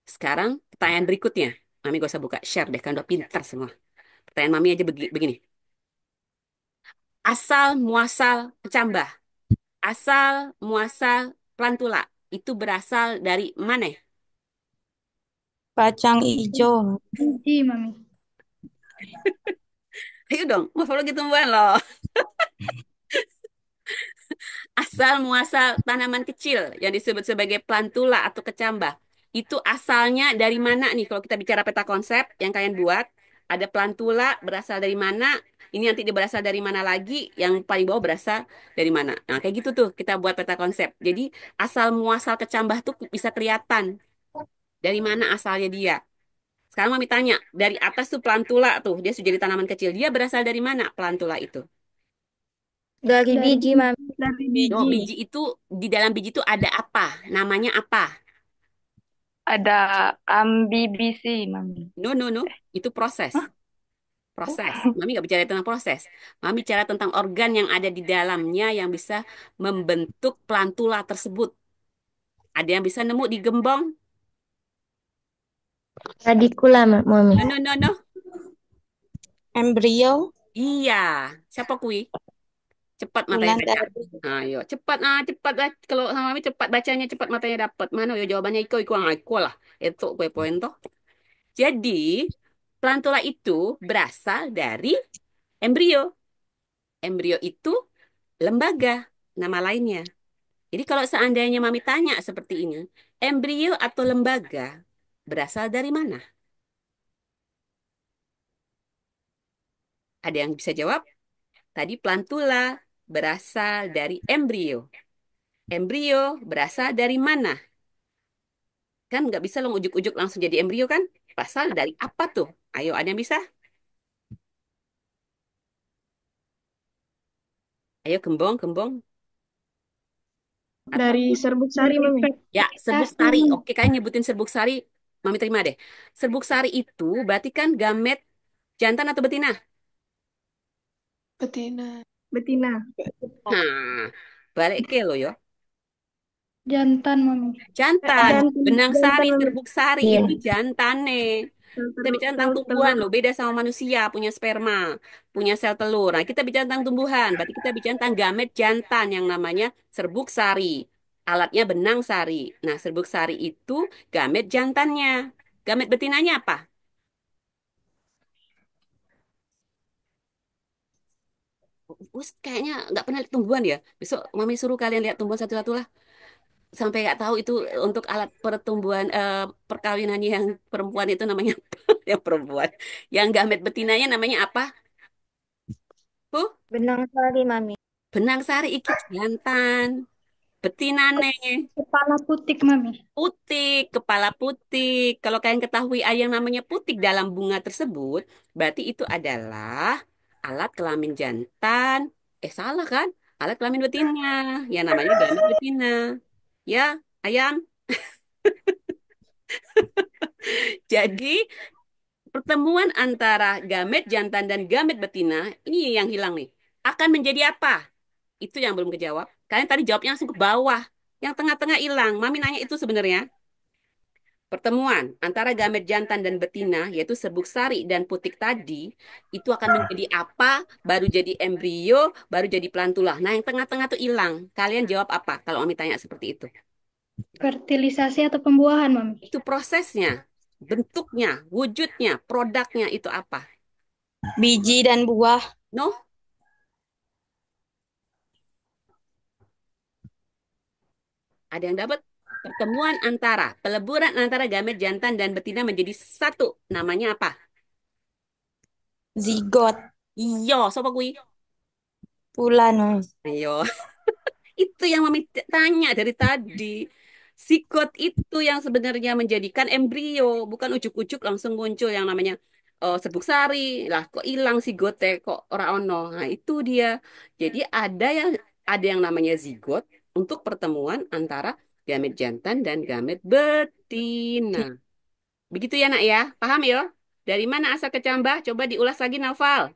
Sekarang pertanyaan berikutnya. Mami gak usah buka share deh, kan udah pintar semua. Pertanyaan Mami aja begini. Asal muasal kecambah. Asal muasal plantula. Itu berasal dari mana? Kacang hijau. Biji, Mami. Ayo dong, morfologi tumbuhan loh. Asal muasal tanaman kecil yang disebut sebagai plantula atau kecambah. Itu asalnya dari mana nih? Kalau kita bicara peta konsep yang kalian buat, ada plantula berasal dari mana? Ini nanti dia berasal dari mana lagi? Yang paling bawah berasal dari mana? Nah, kayak gitu tuh kita buat peta konsep. Jadi asal muasal kecambah tuh bisa kelihatan dari mana asalnya dia. Sekarang Mami tanya, dari atas tuh plantula tuh, dia sudah jadi tanaman kecil. Dia berasal dari mana plantula itu? Dari Dari biji, Mami. dari Oh, biji. biji itu, di dalam biji itu ada apa? Namanya apa? Ada ambibisi, Mami. No, no, no. Itu proses. Hah? Proses. Mami nggak bicara tentang proses. Mami bicara tentang organ yang ada di dalamnya yang bisa membentuk plantula tersebut. Ada yang bisa nemu di gembong? Radikula, Mami. No, no, no, no. Embrio. Iya. Siapa kui? Cepat matanya Bulan baca. dari Ayo, cepat cepat ah. Kalau sama Mami cepat bacanya, cepat matanya dapat. Mana yo jawabannya iko ang iko lah. Itu kue poin toh. Jadi, plantula itu berasal dari embrio. Embrio itu lembaga, nama lainnya. Jadi kalau seandainya Mami tanya seperti ini, embrio atau lembaga berasal dari mana? Ada yang bisa jawab? Tadi plantula berasal dari embrio. Embrio berasal dari mana? Kan nggak bisa lo ujuk-ujuk langsung jadi embrio kan? Berasal dari apa tuh? Ayo, ada yang bisa? Ayo, kembong, kembong. Atau Dari serbuk sari, Mami. ya, serbuk Fermentasi. sari. Oke, kalian nyebutin serbuk sari. Mami terima deh. Serbuk sari itu berarti kan gamet jantan atau betina? Betina. Betina. Nah, balik ke lo yo. Jantan, Mami. Jantan, Jantan, benang jantan, sari, Mami. serbuk sari Iya. itu jantane. Kita bicara tentang Sel tumbuhan telur. loh, beda sama manusia, punya sperma, punya sel telur. Nah, kita bicara tentang tumbuhan, berarti kita bicara tentang gamet jantan yang namanya serbuk sari. Alatnya benang sari. Nah, serbuk sari itu gamet jantannya. Gamet betinanya apa? Kayaknya nggak pernah lihat tumbuhan ya. Besok Mami suruh kalian lihat tumbuhan satu-satu lah. Sampai nggak tahu itu untuk alat pertumbuhan perkawinan yang perempuan itu namanya apa? Yang perempuan. Yang gamet betinanya namanya apa? Bu, Benang sari, Mami. benang sari iki jantan. Betinane Kepala putik, Mami. putik, kepala putik. Kalau kalian ketahui ada yang namanya putik dalam bunga tersebut, berarti itu adalah alat kelamin jantan. Salah kan? Alat kelamin betina. Ya namanya gamet betina. Ya, ayam. Jadi pertemuan antara gamet jantan dan gamet betina, ini yang hilang nih. Akan menjadi apa? Itu yang belum kejawab. Kalian tadi jawabnya langsung ke bawah. Yang tengah-tengah hilang. Mami nanya itu sebenarnya. Pertemuan antara gamet jantan dan betina, yaitu serbuk sari dan putik tadi, itu akan menjadi apa? Baru jadi embrio, baru jadi plantula. Nah, yang tengah-tengah tuh hilang. Kalian jawab apa kalau Mami tanya seperti itu? Fertilisasi atau pembuahan, Mami. Itu prosesnya, bentuknya, wujudnya, produknya itu apa? biji dan buah. No? Ada yang dapat? Pertemuan antara, peleburan antara gamet jantan dan betina menjadi satu. Namanya apa? Zigot. Iyo, siapa kui? Bulan, Mami. Ayo, itu yang Mami tanya dari tadi. Zigot itu yang sebenarnya menjadikan embrio, bukan ujuk-ujuk langsung muncul yang namanya serbuk sari. Lah kok hilang zigote, kok ora ono. Nah, itu dia. Jadi ada yang namanya zigot untuk pertemuan antara gamet jantan dan gamet betina. Begitu ya, Nak ya? Paham ya? Dari mana asal kecambah? Coba diulas lagi, Naufal.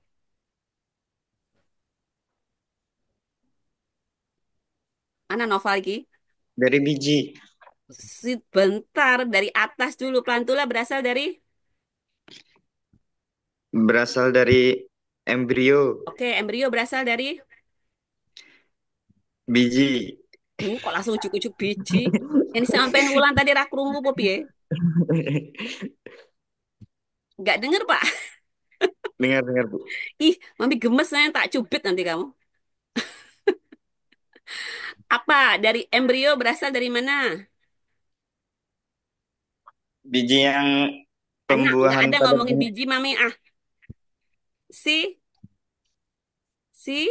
Mana Naufal lagi? Dari biji. Sebentar, dari atas dulu. Plantula berasal dari... Berasal dari embrio. Oke, embrio berasal dari... Biji. Kok langsung ucuk-ucuk biji? Yang disampaikan ulang tadi rakrungu, Bob ya? Nggak denger, Pak? Dengar-dengar, Bu. Ih, Mami gemes saya tak cubit nanti kamu. Apa? Dari embrio berasal dari mana? Biji yang Anak, nggak pembuahan ada pada ngomongin biji, Mami. Ah, si, si,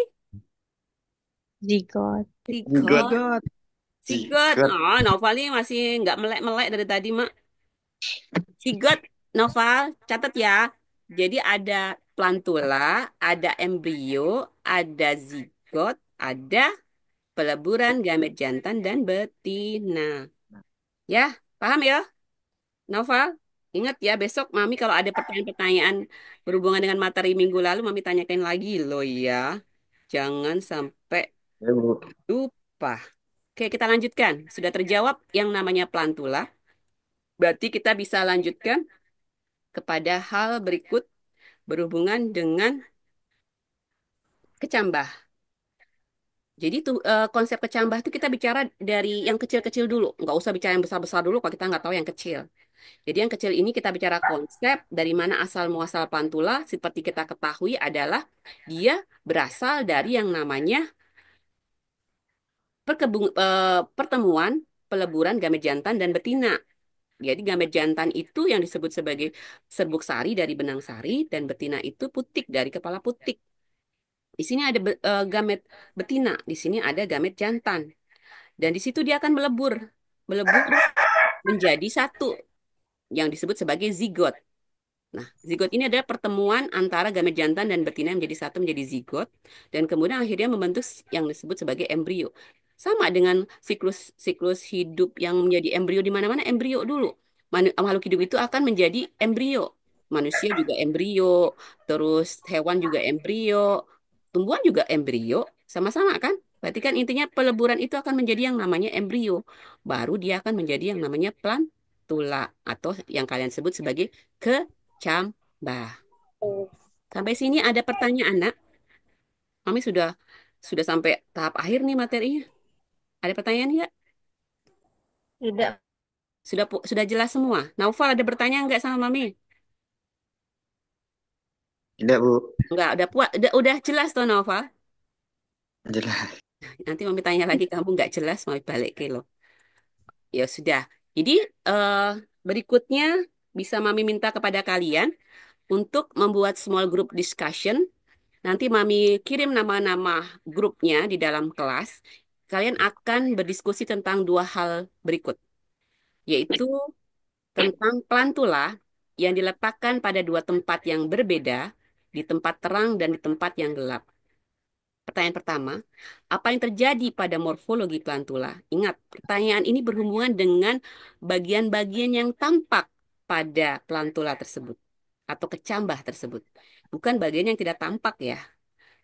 Zigot. zigot. sigot, Zigot. sigot. Zigot. Oh, Noval ini masih nggak melek-melek dari tadi, Mak. Sigot, Noval, catat ya. Jadi ada plantula, ada embrio, ada zigot, ada peleburan gamet jantan dan betina. Ya, paham ya, Noval? Ingat ya, besok Mami kalau ada pertanyaan-pertanyaan berhubungan dengan materi minggu lalu, Mami tanyakan lagi loh ya. Jangan sampai Ya, Bu. lupa. Oke, kita lanjutkan. Sudah terjawab yang namanya plantula. Berarti kita bisa lanjutkan kepada hal berikut berhubungan dengan kecambah. Jadi tuh konsep kecambah itu kita bicara dari yang kecil-kecil dulu, nggak usah bicara yang besar-besar dulu kalau kita nggak tahu yang kecil. Jadi yang kecil ini kita bicara konsep dari mana asal muasal pantula, seperti kita ketahui adalah dia berasal dari yang namanya pertemuan peleburan gamet jantan dan betina. Jadi gamet jantan itu yang disebut sebagai serbuk sari dari benang sari dan betina itu putik dari kepala putik. Di sini ada gamet betina, di sini ada gamet jantan. Dan di situ dia akan melebur, melebur menjadi satu yang disebut sebagai zigot. Nah, zigot ini adalah pertemuan antara gamet jantan dan betina yang menjadi satu menjadi zigot dan kemudian akhirnya membentuk yang disebut sebagai embrio. Sama dengan siklus hidup yang menjadi embrio di mana-mana embrio dulu. Makhluk hidup itu akan menjadi embrio. Manusia juga embrio, terus hewan juga embrio, tumbuhan juga embrio, sama-sama kan? Berarti kan intinya peleburan itu akan menjadi yang namanya embrio. Baru dia akan menjadi yang namanya plantula atau yang kalian sebut sebagai kecambah. Sampai sini ada pertanyaan, Nak? Mami sudah sampai tahap akhir nih materinya. Ada pertanyaan nggak? Tidak. Sudah jelas semua. Naufal ada pertanyaan nggak sama Mami? Tidak, Bu. Nggak, udah jelas tuh Naufal. Jelas. Nanti Mami tanya lagi kamu nggak jelas, Mami balik ke lo. Ya sudah. Jadi eh, berikutnya bisa Mami minta kepada kalian untuk membuat small group discussion. Nanti Mami kirim nama-nama grupnya di dalam kelas. Kalian akan berdiskusi tentang dua hal berikut, yaitu tentang plantula yang diletakkan pada dua tempat yang berbeda, di tempat terang dan di tempat yang gelap. Pertanyaan pertama, apa yang terjadi pada morfologi plantula? Ingat, pertanyaan ini berhubungan dengan bagian-bagian yang tampak pada plantula tersebut atau kecambah tersebut. Bukan bagian yang tidak tampak ya.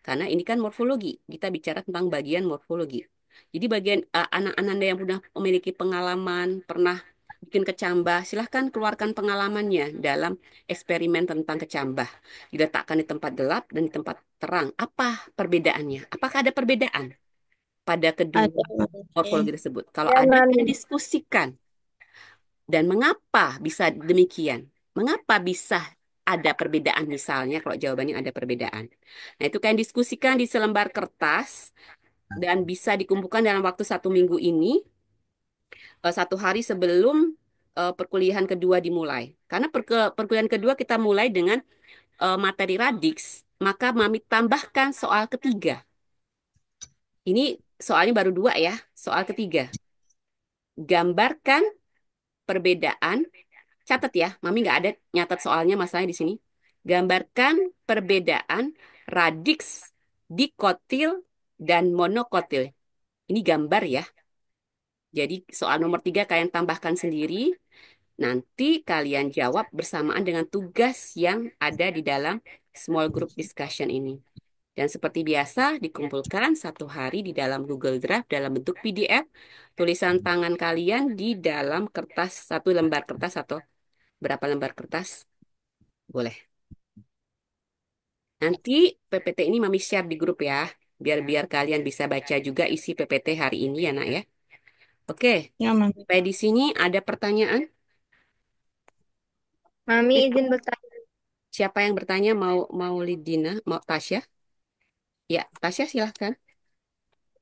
Karena ini kan morfologi. Kita bicara tentang bagian morfologi. Jadi bagian anak-anak Anda yang sudah memiliki pengalaman, pernah bikin kecambah, silahkan keluarkan pengalamannya dalam eksperimen tentang kecambah. Diletakkan di tempat gelap dan di tempat terang. Apa perbedaannya? Apakah ada perbedaan pada kedua Ada. morfologi tersebut? Kalau Ya, ada, Mami. kita diskusikan. Dan mengapa bisa demikian? Mengapa bisa ada perbedaan misalnya kalau jawabannya ada perbedaan? Nah itu kalian diskusikan di selembar kertas dan bisa dikumpulkan dalam waktu 1 minggu ini, 1 hari sebelum perkuliahan kedua dimulai. Karena perkuliahan kedua kita mulai dengan materi radix, maka Mami tambahkan soal ketiga. Ini soalnya baru 2 ya, soal ketiga. Gambarkan perbedaan. Catat ya, Mami nggak ada nyatat soalnya masalahnya di sini. Gambarkan perbedaan radiks dikotil dan monokotil. Ini gambar ya. Jadi soal nomor 3 kalian tambahkan sendiri. Nanti kalian jawab bersamaan dengan tugas yang ada di dalam small group discussion ini. Dan seperti biasa, dikumpulkan satu hari di dalam Google Drive dalam bentuk PDF, tulisan tangan kalian di dalam kertas, satu lembar kertas atau berapa lembar kertas, boleh. Nanti PPT ini Mami share di grup ya, biar biar kalian bisa baca juga isi PPT hari ini ya nak ya. Oke, Ya, Mami. sampai di sini ada pertanyaan? Mami izin bertanya. Siapa yang bertanya? Mau Lidina, mau Tasya? Ya, Tasya silahkan.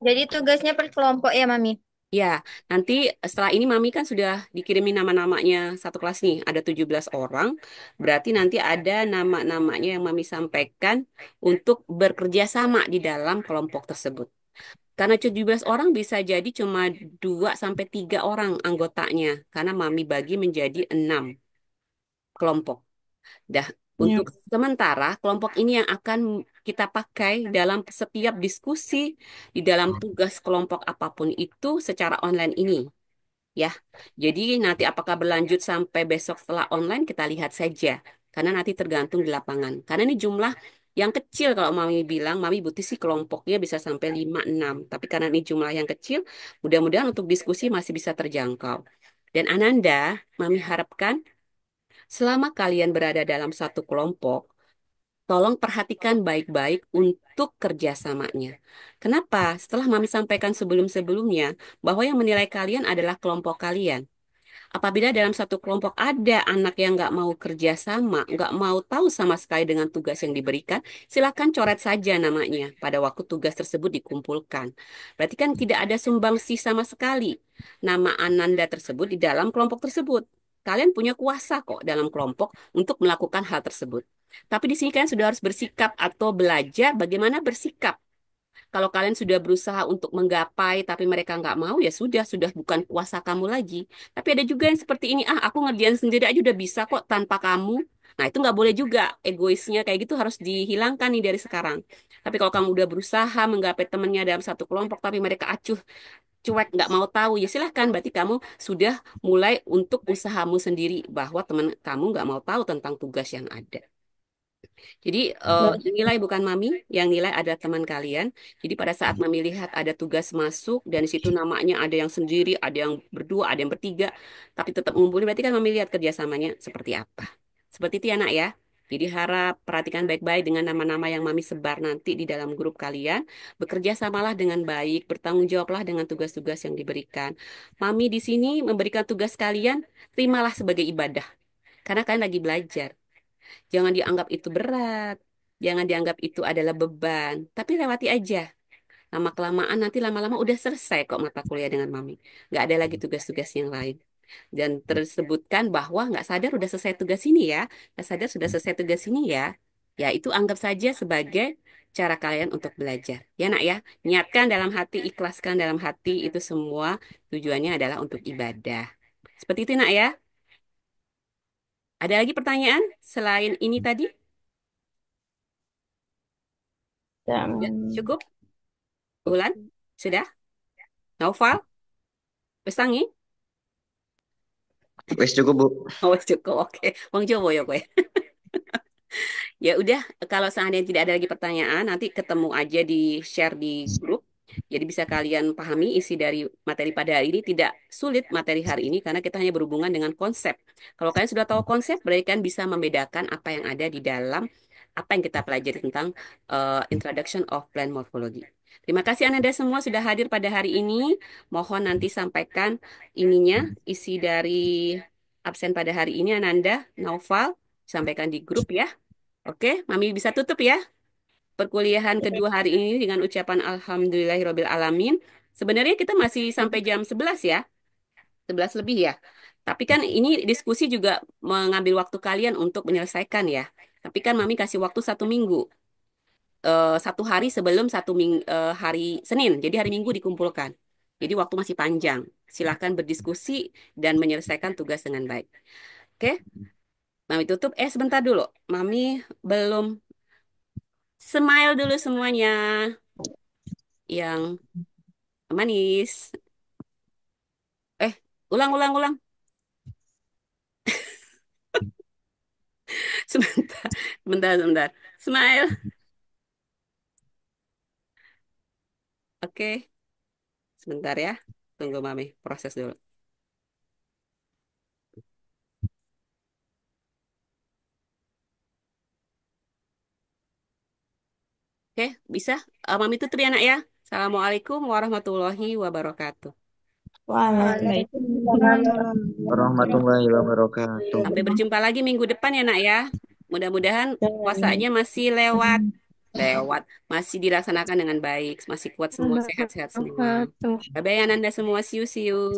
Jadi tugasnya per kelompok ya, Mami? Ya, nanti setelah ini Mami kan sudah dikirimin nama-namanya satu kelas nih, ada 17 orang. Berarti nanti ada nama-namanya yang Mami sampaikan untuk bekerja sama di dalam kelompok tersebut. Karena 17 orang bisa jadi cuma 2 sampai 3 orang anggotanya, karena Mami bagi menjadi 6 kelompok. Dah, Ya. untuk sementara kelompok ini yang akan kita pakai dalam setiap diskusi di dalam tugas kelompok apapun itu secara online ini. Ya, jadi nanti apakah berlanjut sampai besok setelah online kita lihat saja. Karena nanti tergantung di lapangan. Karena ini jumlah yang kecil kalau Mami bilang, Mami butuh sih kelompoknya bisa sampai 5-6. Tapi karena ini jumlah yang kecil, mudah-mudahan untuk diskusi masih bisa terjangkau. Dan Ananda, Mami harapkan selama kalian berada dalam satu kelompok, tolong perhatikan baik-baik untuk kerjasamanya. Kenapa? Setelah Mami sampaikan sebelum-sebelumnya, bahwa yang menilai kalian adalah kelompok kalian. Apabila dalam satu kelompok ada anak yang nggak mau kerja sama, nggak mau tahu sama sekali dengan tugas yang diberikan, silakan coret saja namanya pada waktu tugas tersebut dikumpulkan. Berarti kan tidak ada sumbangsi sama sekali nama Ananda tersebut di dalam kelompok tersebut. Kalian punya kuasa kok dalam kelompok untuk melakukan hal tersebut. Tapi di sini kalian sudah harus bersikap atau belajar bagaimana bersikap. Kalau kalian sudah berusaha untuk menggapai tapi mereka nggak mau, ya sudah bukan kuasa kamu lagi. Tapi ada juga yang seperti ini, ah aku ngerjain sendiri aja udah bisa kok tanpa kamu. Nah itu nggak boleh juga, egoisnya kayak gitu harus dihilangkan nih dari sekarang. Tapi kalau kamu udah berusaha menggapai temannya dalam satu kelompok tapi mereka acuh, cuek, nggak mau tahu, ya silahkan. Berarti kamu sudah mulai untuk usahamu sendiri bahwa teman kamu nggak mau tahu tentang tugas yang ada. Jadi yang nilai bukan Mami, yang nilai adalah teman kalian. Jadi pada saat Mami lihat ada tugas masuk dan di situ namanya ada yang sendiri, ada yang berdua, ada yang bertiga, tapi tetap ngumpulin, berarti kan Mami lihat kerjasamanya seperti apa. Seperti itu ya nak ya. Jadi harap perhatikan baik-baik dengan nama-nama yang Mami sebar nanti di dalam grup kalian. Bekerja samalah dengan baik, bertanggung jawablah dengan tugas-tugas yang diberikan. Mami di sini memberikan tugas kalian, terimalah sebagai ibadah. Karena kalian lagi belajar. Jangan dianggap itu berat, jangan dianggap itu adalah beban, tapi lewati aja. Lama-kelamaan nanti lama-lama udah selesai kok mata kuliah dengan Mami. Nggak ada lagi tugas-tugas yang lain. Dan tersebutkan bahwa nggak sadar udah selesai tugas ini ya, nggak sadar sudah selesai tugas ini ya. Ya itu anggap saja sebagai cara kalian untuk belajar. Ya nak ya, niatkan dalam hati, ikhlaskan dalam hati, itu semua tujuannya adalah untuk ibadah. Seperti itu nak ya. Ada lagi pertanyaan selain ini tadi? Ya, Ya, Mami. cukup? Ulan? Sudah? Naufal? Pesangi? Wes cukup, Bu. Oh, cukup. Oke. Wong Jowo ya, kowe. Ya udah, kalau seandainya tidak ada lagi pertanyaan, nanti ketemu aja di share di grup. Jadi bisa kalian pahami isi dari materi pada hari ini. Tidak sulit materi hari ini karena kita hanya berhubungan dengan konsep. Kalau kalian sudah tahu konsep, berarti kan bisa membedakan apa yang ada di dalam apa yang kita pelajari tentang Introduction of Plant Morphology. Terima kasih Anda semua sudah hadir pada hari ini. Mohon nanti sampaikan ininya, isi dari absen pada hari ini Ananda, Naufal, sampaikan di grup ya. Oke, Mami bisa tutup ya perkuliahan kedua hari ini dengan ucapan Alhamdulillahirabbil alamin. Sebenarnya kita masih sampai jam 11 ya, 11 lebih ya. Tapi kan ini diskusi juga mengambil waktu kalian untuk menyelesaikan ya. Tapi kan Mami kasih waktu 1 minggu, satu hari sebelum hari Senin. Jadi hari Minggu dikumpulkan. Jadi waktu masih panjang. Silakan berdiskusi dan menyelesaikan tugas dengan baik. Oke? Mami tutup. Sebentar dulu. Mami belum smile dulu semuanya. Yang manis. Eh, ulang, ulang, ulang. Sebentar, sebentar, sebentar. Smile. Oke, sebentar ya. Tunggu Mami, proses dulu. Oke, bisa? Mami tutup ya, nak ya. Assalamualaikum warahmatullahi wabarakatuh. Waalaikumsalam. Waalaikumsalam Warahmatullahi warahmatullahi wabarakatuh. Sampai berjumpa lagi minggu depan ya, nak ya. Mudah-mudahan puasanya masih lewat, lewat, masih dilaksanakan dengan baik, masih kuat semua, sehat-sehat semua. Wabarakatuh. Bye-bye Ananda semua, see you, see you.